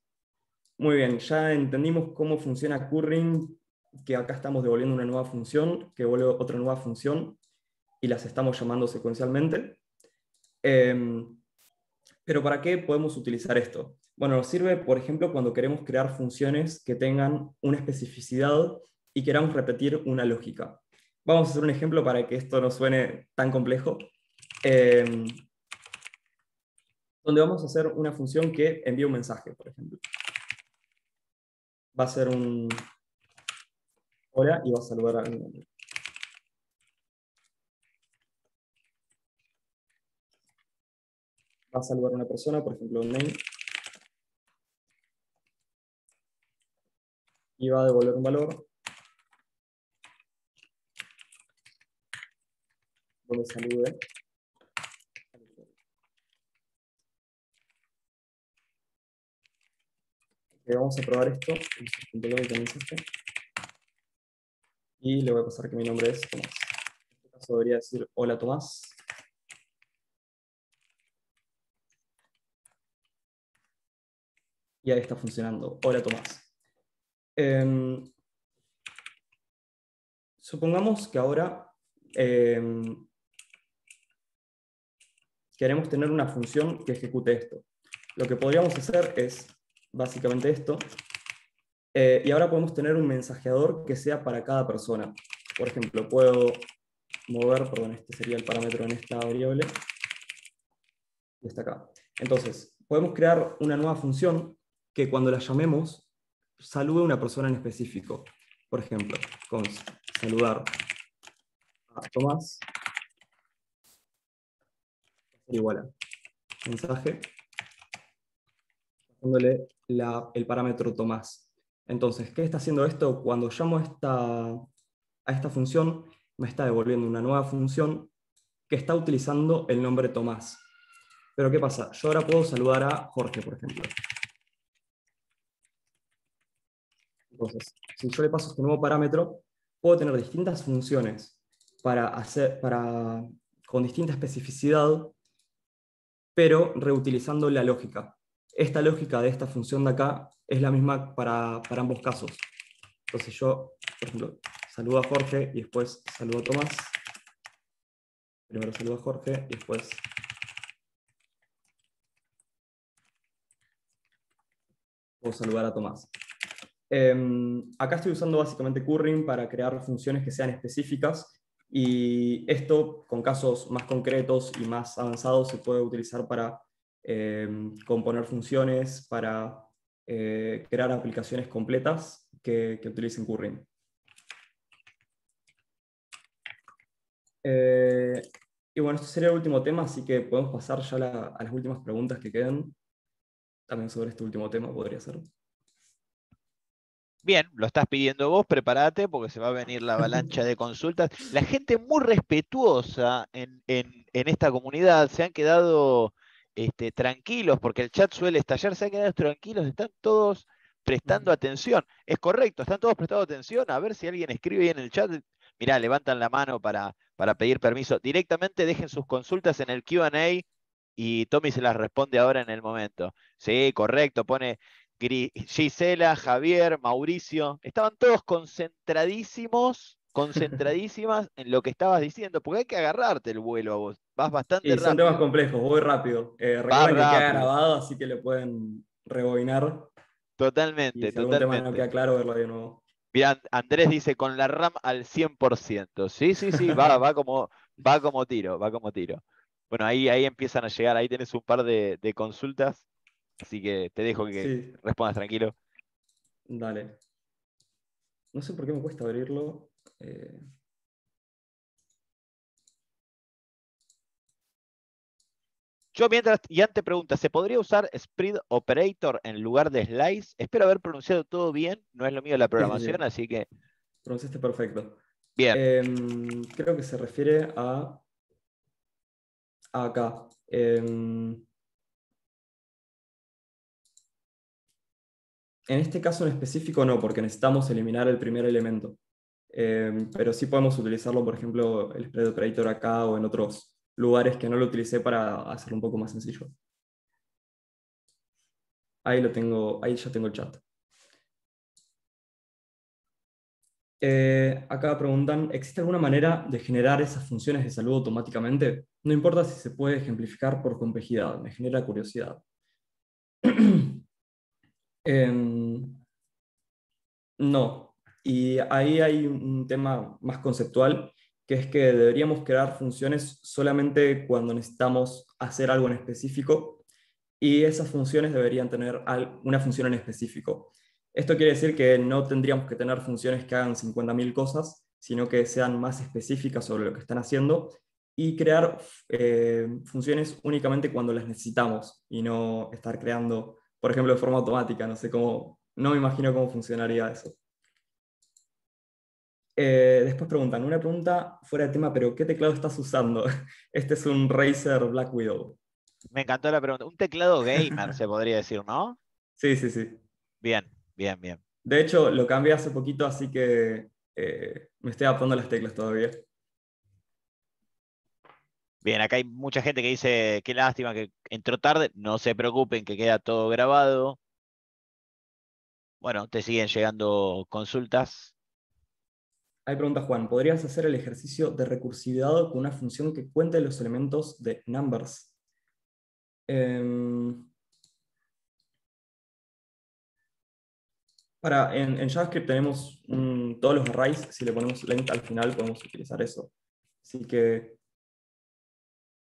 muy bien, ya entendimos cómo funciona curring, que acá estamos devolviendo una nueva función, que devuelve otra nueva función, y las estamos llamando secuencialmente. Pero ¿para qué podemos utilizar esto? Bueno, nos sirve, por ejemplo, cuando queremos crear funciones que tengan una especificidad y queramos repetir una lógica. Vamos a hacer un ejemplo para que esto no suene tan complejo. Donde vamos a hacer una función que envía un mensaje, por ejemplo. Va a ser un hola y va a saludar a alguien. Va a saludar a una persona, por ejemplo, un name, y va a devolver un valor donde salude. Vamos a probar esto. Y le voy a pasar que mi nombre es Tomás. En este caso debería decir hola Tomás. Y ahí está funcionando. Hola Tomás. Supongamos que ahora queremos tener una función que ejecute esto. Lo que podríamos hacer es básicamente esto. Y ahora podemos tener un mensajeador que sea para cada persona. Por ejemplo, puedo mover, perdón, este sería el parámetro en esta variable, y está acá. Entonces, podemos crear una nueva función que cuando la llamemos, salude a una persona en específico. Por ejemplo, const saludar a Tomás igual a mensaje, dándole el parámetro Tomás. Entonces, ¿qué está haciendo esto? Cuando llamo a esta función, me está devolviendo una nueva función que está utilizando el nombre Tomás. Pero ¿qué pasa? Yo ahora puedo saludar a Jorge, por ejemplo. Entonces, si yo le paso este nuevo parámetro, puedo tener distintas funciones con distinta especificidad, pero reutilizando la lógica. Esta lógica de esta función de acá es la misma para ambos casos. Entonces yo, por ejemplo, saludo a Jorge y después saludo a Tomás. Primero saludo a Jorge y después puedo saludar a Tomás. Acá estoy usando básicamente currying para crear funciones que sean específicas, y esto con casos más concretos y más avanzados se puede utilizar para componer funciones, para crear aplicaciones completas que utilicen currying. Y bueno, esto sería el último tema, así que podemos pasar ya a las últimas preguntas que quedan. También sobre este último tema podría ser. Bien, lo estás pidiendo vos, prepárate porque se va a venir la avalancha de consultas. La gente muy respetuosa en esta comunidad se han quedado tranquilos porque el chat suele estallar, se han quedado tranquilos, están todos prestando atención. Es correcto, están todos prestando atención. A ver si alguien escribe ahí en el chat. Mirá, levantan la mano para pedir permiso. Directamente dejen sus consultas en el Q&A y Tommy se las responde ahora en el momento. Sí, correcto, pone Gisela, Javier, Mauricio, estaban todos concentradísimas en lo que estabas diciendo, porque hay que agarrarte el vuelo a vos. Vas bastante Y son temas rápido. complejos, voy rápido. Vas Recuerden que queda rápido. grabado, así que le pueden rebobinar. Y Totalmente, si algún tema no totalmente. queda claro, verlo de nuevo. Mirá, Andrés dice con la RAM al 100%. Sí, sí, sí, va como tiro, va como tiro. Bueno, ahí empiezan a llegar, ahí tenés un par de consultas, así que te dejo que Sí, respondas tranquilo. dale. No sé por qué me cuesta abrirlo. Yo mientras, Ian te pregunta, ¿se podría usar Spread Operator en lugar de Slice? Espero haber pronunciado todo bien, no es lo mío la Sí, sí, programación, sí. así que Pronunciaste perfecto. bien. Creo que se refiere a acá. En este caso en específico no, porque necesitamos eliminar el primer elemento. Pero sí podemos utilizarlo, por ejemplo, el spread operator acá o en otros lugares que no lo utilicé para hacerlo un poco más sencillo. Ahí lo tengo, ahí ya tengo el chat. Acá preguntan, ¿existe alguna manera de generar esas funciones de saludo automáticamente? No importa si se puede ejemplificar por complejidad, me genera curiosidad. Em, no, y ahí hay un tema más conceptual, que es que deberíamos crear funciones solamente cuando necesitamos hacer algo en específico, y esas funciones deberían tener una función en específico. Esto quiere decir que no tendríamos que tener funciones que hagan 50.000 cosas, sino que sean más específicas sobre lo que están haciendo, y crear funciones únicamente cuando las necesitamos y no estar creando, por ejemplo, de forma automática. No sé cómo, no me imagino cómo funcionaría eso. Después preguntan, una pregunta fuera de tema, pero ¿qué teclado estás usando? Este es un Razer Black Widow. Me encantó la pregunta. Un teclado gamer, se podría decir, ¿no? Sí, sí, sí. Bien, bien, bien. De hecho, lo cambié hace poquito, así que me estoy adaptando a las teclas todavía. Bien, acá hay mucha gente que dice, qué lástima que entró tarde, no se preocupen que queda todo grabado. Bueno, te siguen llegando consultas. Ahí pregunta Juan, ¿podrías hacer el ejercicio de recursividad con una función que cuente los elementos de numbers? Em, En JavaScript tenemos todos los arrays, si le ponemos length al final podemos utilizar eso. Así que,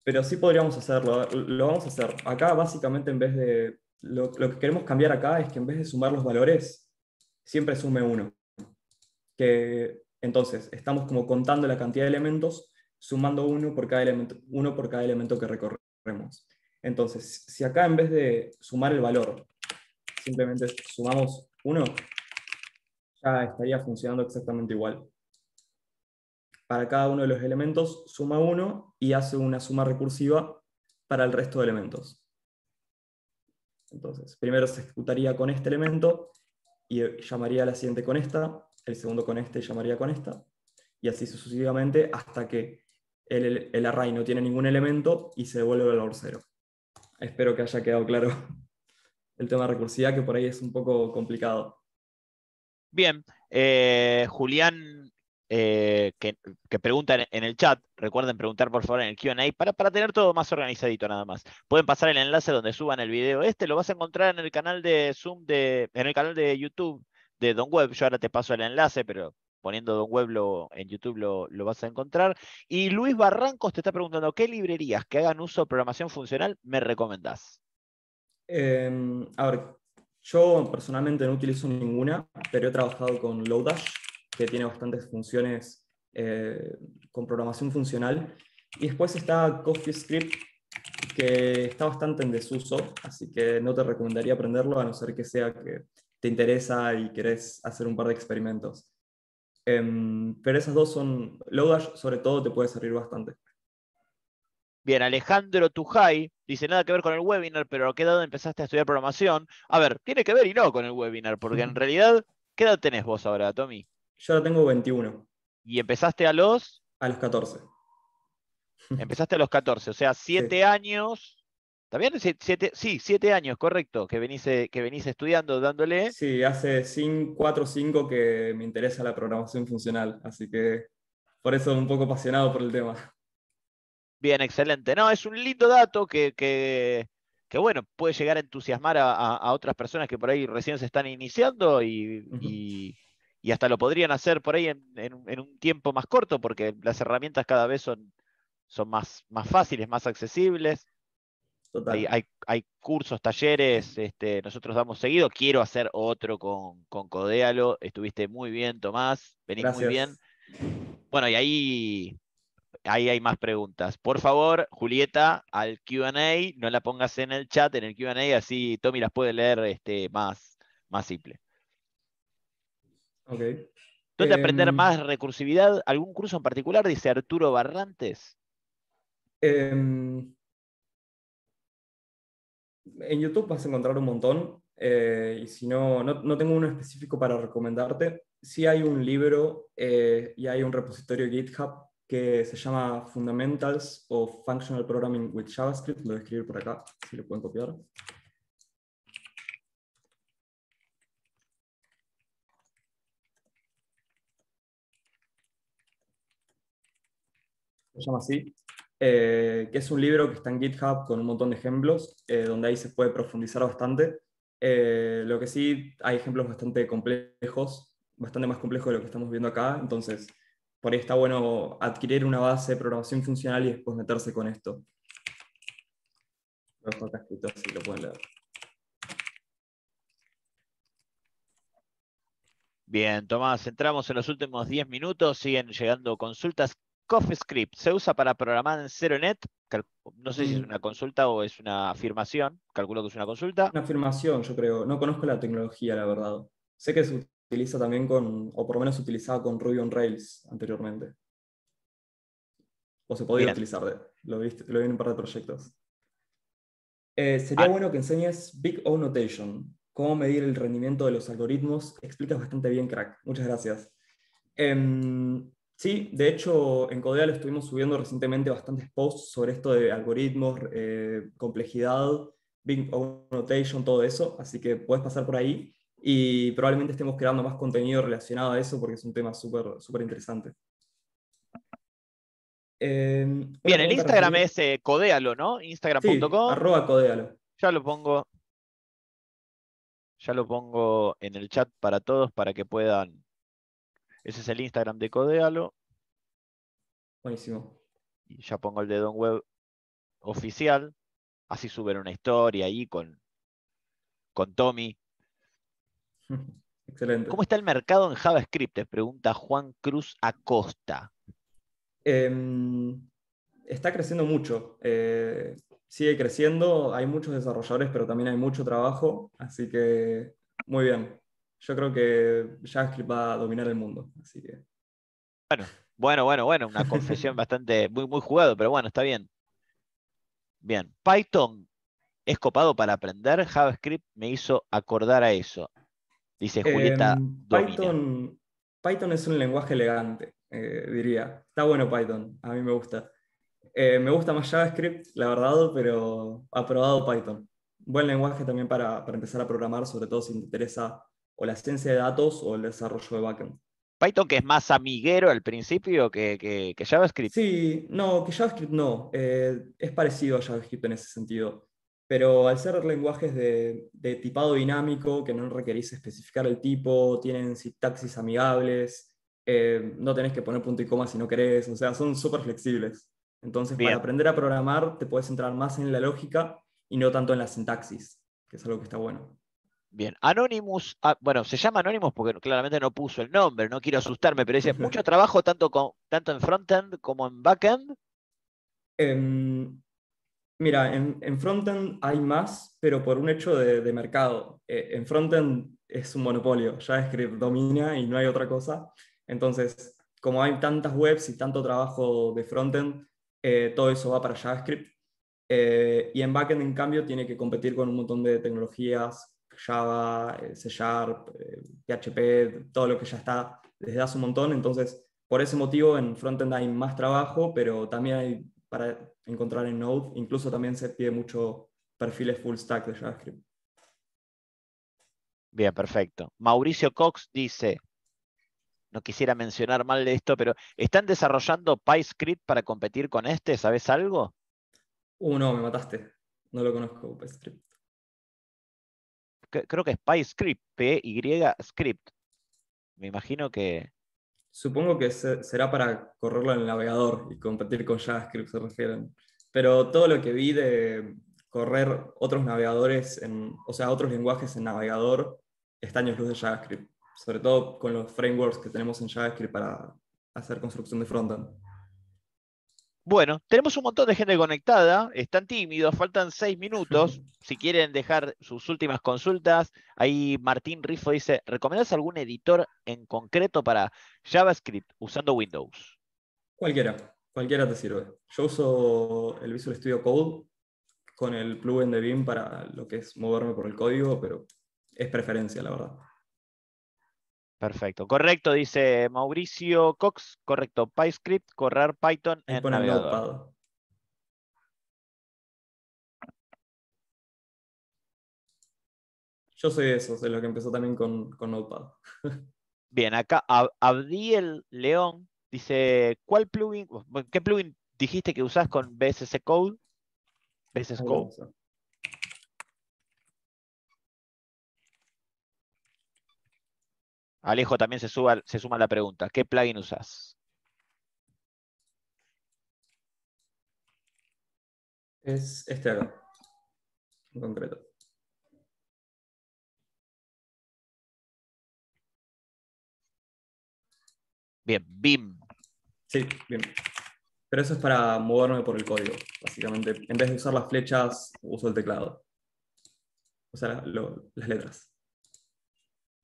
pero sí podríamos hacerlo, lo vamos a hacer. Acá básicamente en vez de, lo que queremos cambiar acá es que en vez de sumar los valores, siempre sume uno. Que entonces estamos como contando la cantidad de elementos, sumando uno por cada elemento que recorremos. Entonces, si acá en vez de sumar el valor, simplemente sumamos uno, ya estaría funcionando exactamente igual. Para cada uno de los elementos suma uno y hace una suma recursiva para el resto de elementos. Entonces, primero se ejecutaría con este elemento y llamaría a la siguiente con esta, el segundo con este y llamaría con esta, y así sucesivamente hasta que el array no tiene ningún elemento y se devuelve el valor cero. Espero que haya quedado claro el tema de recursividad, que por ahí es un poco complicado. Bien, Julián, que pregunta en el chat, recuerden preguntar por favor en el Q&A para tener todo más organizadito nada más. Pueden pasar el enlace donde suban el video lo vas a encontrar en el canal de Zoom, en el canal de YouTube de Don Web. Yo ahora te paso el enlace, pero poniendo Don Web en YouTube lo vas a encontrar. Y Luis Barrancos te está preguntando, ¿qué librerías que hagan uso de programación funcional me recomendás? A ver, yo personalmente no utilizo ninguna, pero he trabajado con Lodash, que tiene bastantes funciones con programación funcional. Y después está CoffeeScript, que está bastante en desuso, así que no te recomendaría aprenderlo a no ser que sea que te interesa y querés hacer un par de experimentos. Pero esas dos son, Lodash sobre todo te puede servir bastante. Bien, Alejandro Tujay dice nada que ver con el webinar, pero ¿a qué edad empezaste a estudiar programación? A ver, tiene que ver y no con el webinar, porque en realidad, ¿qué edad tenés vos ahora, Tommy? Yo ahora tengo 21, Y empezaste a los, a los 14. empezaste a los 14, o sea, Sí, 7 años. ¿Está bien? Sí, 7 años, correcto, que venís estudiando, dándole. sí, hace 4 o 5 que me interesa la programación funcional, así que por eso un poco apasionado por el tema. Bien, excelente. No, es un lindo dato que bueno, puede llegar a entusiasmar a otras personas que por ahí recién se están iniciando Ujú. y hasta lo podrían hacer por ahí en un tiempo más corto, porque las herramientas cada vez son más fáciles, más accesibles. Total. Hay cursos, talleres, nosotros damos seguido. Quiero hacer otro con Codéalo. Estuviste muy bien, Tomás. Venís muy bien. Gracias. Bueno, y ahí hay más preguntas. Por favor, Julieta, al Q&A, no la pongas en el chat, en el Q&A, así Tommy las puede leer más simple. Ok. ¿Dónde aprender Em, más recursividad? ¿Algún curso en particular? Dice Arturo Barrantes. em, En YouTube vas a encontrar un montón, y si no tengo uno específico para recomendarte. Sí hay un libro y hay un repositorio GitHub que se llama Fundamentals of Functional Programming with JavaScript. Lo voy a escribir por acá, si lo pueden copiar. Se llama así. Que es un libro que está en GitHub con un montón de ejemplos, donde ahí se puede profundizar bastante. Lo que sí, hay ejemplos bastante complejos, bastante más complejos de lo que estamos viendo acá, entonces por ahí está bueno adquirir una base de programación funcional y después meterse con esto. Lo dejo acá escrito así lo pueden leer. Bien, Tomás, entramos en los últimos 10 minutos, siguen llegando consultas. CoffeeScript, ¿se usa para programar en ZeroNet? No sé si es Mm, una consulta o es una afirmación, calculo que es una consulta. una afirmación, yo creo. No conozco la tecnología, la verdad. Sé que se utiliza también o por lo menos se utilizaba con Ruby on Rails anteriormente. O se podía Bien. utilizar, lo vi en un par de proyectos. Sería Ah, bueno que enseñes Big O Notation, cómo medir el rendimiento de los algoritmos. Explicas bastante bien, crack. Muchas gracias. Sí, de hecho, en Codeal estuvimos subiendo recientemente bastantes posts sobre esto de algoritmos, complejidad, Big O Notation, todo eso. Así que puedes pasar por ahí y probablemente estemos creando más contenido relacionado a eso porque es un tema súper interesante. Una bien, el pregunta Instagram recibida. es Codéalo, ¿no? Sí, Instagram.com. @Codealo. Ya lo pongo, Ya lo pongo en el chat para todos para que puedan. Ese es el Instagram de Codealo. Buenísimo. Y ya pongo el de Don Web oficial. Así suben una historia ahí con Tommy. Excelente. ¿Cómo está el mercado en JavaScript? Te pregunta Juan Cruz Acosta. Em, Está creciendo mucho. Sigue creciendo. Hay muchos desarrolladores, pero también hay mucho trabajo. Así que muy bien. Yo creo que JavaScript va a dominar el mundo. Así que. Bueno. Una confesión bastante, muy jugado, pero bueno, está bien. Bien. Python es copado para aprender. JavaScript me hizo acordar a eso. Dice Julieta Domina. Python es un lenguaje elegante, diría. Está bueno Python, a mí me gusta. Me gusta más JavaScript, la verdad, pero aprobado Python. Buen lenguaje también para empezar a programar, sobre todo si te interesa o la ciencia de datos o el desarrollo de backend. Python que es más amiguero al principio que JavaScript. Sí, no, que JavaScript no. Es parecido a JavaScript en ese sentido. Pero al ser lenguajes de tipado dinámico, que no requerís especificar el tipo, tienen sintaxis amigables, no tenés que poner punto y coma si no querés, o sea, son súper flexibles. Entonces, para Bien, aprender a programar, te puedes centrar más en la lógica y no tanto en la sintaxis, que es algo que está bueno. bien. Anonymous, bueno, se llama Anonymous porque claramente no puso el nombre, no quiero asustarme, pero dice, mucho trabajo tanto en frontend como en backend. Em, Mira, en frontend hay más, pero por un hecho de mercado. En frontend es un monopolio, JavaScript domina y no hay otra cosa. Entonces, como hay tantas webs y tanto trabajo de frontend, todo eso va para JavaScript. Y en backend, en cambio, tiene que competir con un montón de tecnologías, Java, C Sharp, PHP, todo lo que ya está desde hace un montón. Entonces, por ese motivo, en frontend hay más trabajo, pero también hay para encontrar en Node. Incluso también se pide mucho perfiles full stack de JavaScript. Bien, perfecto. Mauricio Cox dice, no quisiera mencionar mal de esto, pero ¿están desarrollando PyScript para competir con este? ¿Sabes algo? No, me mataste. No lo conozco, PyScript. Creo que es PyScript, P-Y-Script. Me imagino que... Supongo que será para correrlo en el navegador y competir con JavaScript se refieren. Pero todo lo que vi de correr otros navegadores, o sea, otros lenguajes en navegador, está años luz de JavaScript. Sobre todo con los frameworks que tenemos en JavaScript para hacer construcción de frontend. Bueno, tenemos un montón de gente conectada, están tímidos, faltan 6 minutos. Si quieren dejar sus últimas consultas, ahí Martín Rifo dice, ¿recomendás algún editor en concreto para JavaScript usando Windows? Cualquiera te sirve. Yo uso el Visual Studio Code con el plugin de Vim para lo que es moverme por el código, pero es preferencia, la verdad. Perfecto, correcto, dice Mauricio Cox, correcto, PyScript, correr Python Ahí en pone el navegador. Notepad. Yo soy de esos, de lo que empezó también con Notepad. Bien, acá Abdiel León dice, ¿qué plugin dijiste que usás con BSS Code? BSS Ahí lo Code. uso. Alejo también se suma a la pregunta. ¿Qué plugin usás? Es este acá, en concreto. Bien, Vim. Sí, bien. Pero eso es para moverme por el código, básicamente. En vez de usar las flechas, uso el teclado. O sea, las letras.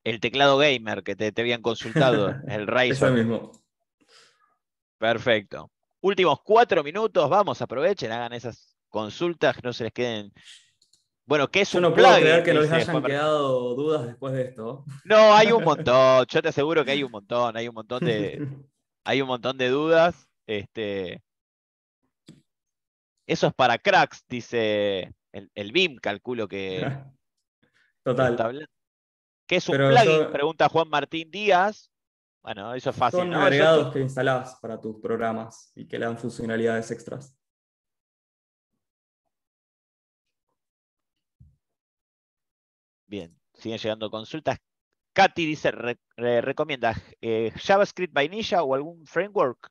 El teclado gamer que te habían consultado, el Eso Ryzen. mismo. Perfecto. Últimos 4 minutos, vamos, aprovechen, hagan esas consultas, que no se les queden. Bueno, ¿qué es Yo un no puedo creer plugin? que no les Dice hayan Juan Martín. quedado dudas después de esto. No, hay un montón, yo te aseguro que hay un montón de dudas. Eso es para cracks, dice el BIM, calculo que está Total. hablando. ¿Qué es un Pero plugin? Pregunta Juan Martín Díaz. Bueno, eso es fácil, son ¿no? agregados que instalás para tus programas y que le dan funcionalidades extras. Bien. siguen llegando consultas. Katy dice, recomienda JavaScript Vainilla o algún framework.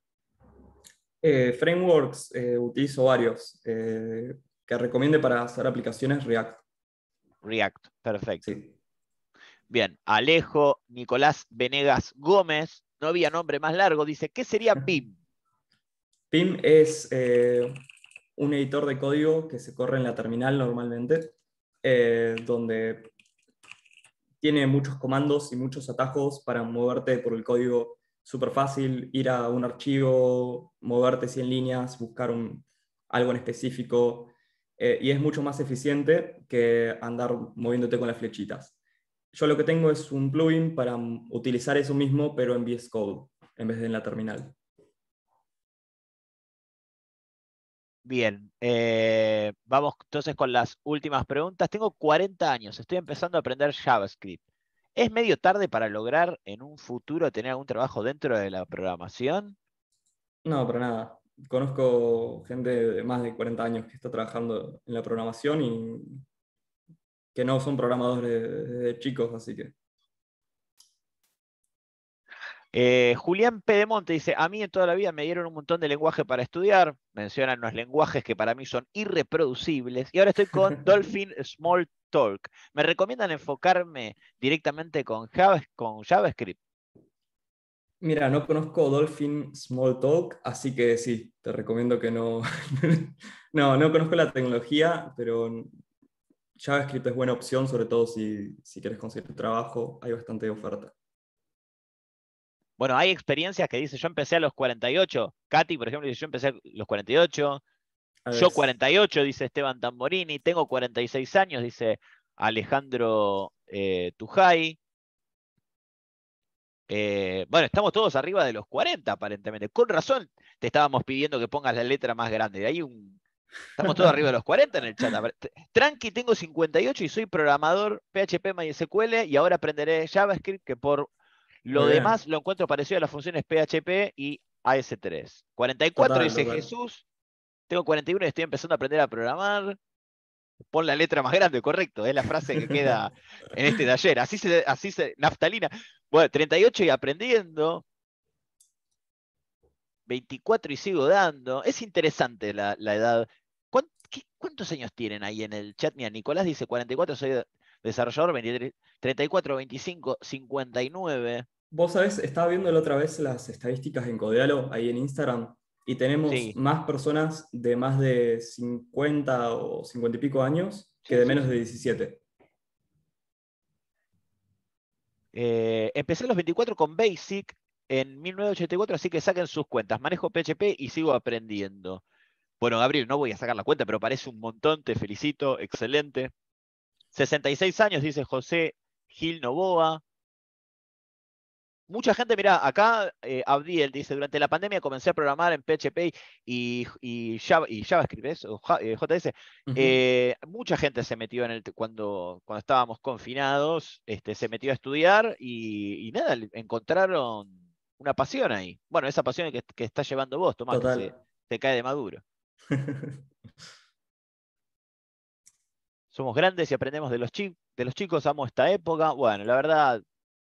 Frameworks, utilizo varios. Que recomiende para hacer aplicaciones React. React, perfecto. Sí. Bien, Alejo Nicolás Venegas Gómez, no había nombre más largo, dice, ¿qué sería Vim? Vim es un editor de código que se corre en la terminal normalmente, donde tiene muchos comandos y muchos atajos para moverte por el código súper fácil, ir a un archivo, moverte 100 líneas, buscar algo en específico, y es mucho más eficiente que andar moviéndote con las flechitas. Yo lo que tengo es un plugin para utilizar eso mismo, pero en VS Code, en vez de en la terminal. Bien, vamos entonces con las últimas preguntas. Tengo 40 años, estoy empezando a aprender JavaScript. ¿Es medio tarde para lograr en un futuro tener algún trabajo dentro de la programación? No, para nada. Conozco gente de más de 40 años que está trabajando en la programación y que no son programadores de chicos, así que... Julián Pedemonte dice, a mí en toda la vida me dieron un montón de lenguaje para estudiar, mencionan unos lenguajes que para mí son irreproducibles, y ahora estoy con Dolphin Smalltalk. ¿Me recomiendan enfocarme directamente con JavaScript? Mira, no conozco Dolphin Smalltalk, así que sí, te recomiendo que no... no conozco la tecnología, pero JavaScript es buena opción, sobre todo si quieres conseguir trabajo, hay bastante oferta. Bueno, hay experiencias que dice, yo empecé a los 48. Katy, por ejemplo, dice, yo empecé a los 48. A Yo veces. 48, dice Esteban Tamborini. Tengo 46 años, dice Alejandro Tujay. Bueno, estamos todos arriba de los 40, aparentemente. Con razón te estábamos pidiendo que pongas la letra más grande. Estamos todos arriba de los 40 en el chat. Tranqui, tengo 58 y soy programador PHP MySQL y ahora aprenderé JavaScript, que por lo Muy bien. demás lo encuentro parecido a las funciones PHP y AS3. 44 Total, dice total. Jesús. Tengo 41 y estoy empezando a aprender a programar. Pon la letra más grande, correcto. Es la frase que queda en este taller. Naftalina. Bueno, 38 y aprendiendo. 24 y sigo dando. Es interesante la edad. ¿Cuántos años tienen ahí en el chat? Mira, Nicolás dice 44, soy desarrollador, 23, 34, 25, 59. Vos sabés, estaba viendo la otra vez las estadísticas en Codealo, ahí en Instagram, y tenemos Sí, más personas de más de 50 o 50 y pico años que sí, de sí, menos de sí. 17. Empecé a los 24 con Basic en 1984, así que saquen sus cuentas. Manejo PHP y sigo aprendiendo. Bueno, Gabriel, no voy a sacar la cuenta, pero parece un montón, te felicito, excelente. 66 años, dice José Gil Novoa. Mucha gente, mira, acá Abdiel dice, durante la pandemia comencé a programar en PHP y JavaScript, ¿ves? O JS. Ujú. Mucha gente se metió cuando estábamos confinados, se metió a estudiar y nada, encontraron una pasión ahí. Bueno, esa pasión que estás llevando vos, Tomás, que Total. te cae de maduro. Somos grandes y aprendemos de los chicos, amo esta época. Bueno, la verdad,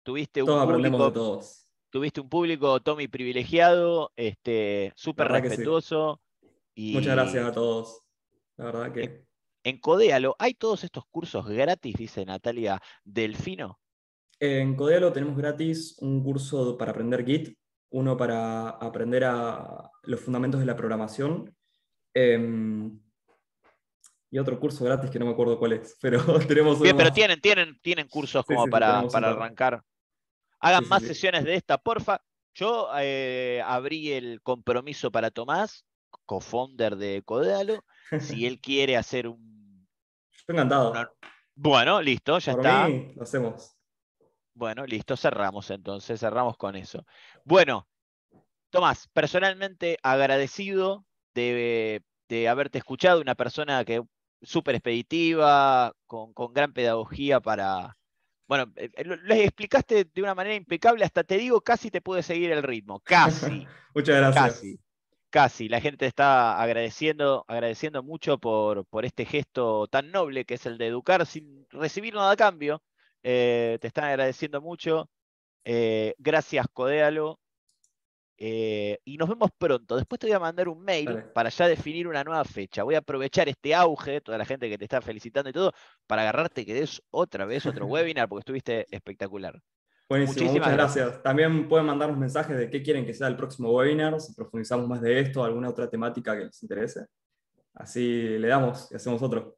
tuviste un Todos aprendemos de público todos. tuviste un público, Tommy, privilegiado, La súper verdad que sí. respetuoso. Muchas gracias Y a todos. La verdad en, que... en Codéalo, ¿hay todos estos cursos gratis, dice Natalia Delfino? En Codealo tenemos gratis un curso para aprender Git, uno para aprender los fundamentos de la programación, em, y otro curso gratis que no me acuerdo cuál es, pero tenemos uno Bien, pero más. tienen cursos Sí, como sí, sí, tenemos un para par. arrancar. Sí, Hagan sí, más sí. sesiones de esta, porfa. Yo abrí el compromiso para Tomás, co-founder de Codéalo. Si él quiere hacer Estoy una... encantado. Bueno, listo, ya Por está. mí, lo hacemos. Bueno, listo, cerramos entonces, cerramos con eso. Bueno, Tomás, personalmente agradecido de haberte escuchado, una persona que súper expeditiva, con gran pedagogía para... Bueno, les explicaste de una manera impecable, hasta te digo, casi te pude seguir el ritmo, casi, Muchas gracias. casi, casi. La gente está agradeciendo mucho por este gesto tan noble que es el de educar sin recibir nada a cambio. te están agradeciendo mucho. Gracias, Codéalo. Y nos vemos pronto. Después te voy a mandar un mail Dale. para ya definir una nueva fecha. Voy a aprovechar este auge, toda la gente que te está felicitando y todo, para agarrarte que des otra vez otro webinar, porque estuviste espectacular. Buenísimo, Muchísimas muchas gracias. gracias. También pueden mandarnos mensajes de qué quieren que sea el próximo webinar, si profundizamos más de esto, alguna otra temática que les interese. Así le damos y hacemos otro.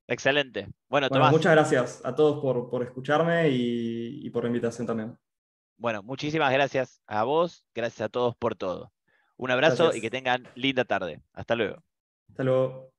Excelente. Bueno, Bueno, Tomás, muchas gracias a todos por escucharme y por la invitación también. bueno, muchísimas gracias a vos, gracias a todos por todo. Un abrazo y que Gracias. tengan linda tarde. Hasta luego. Hasta luego.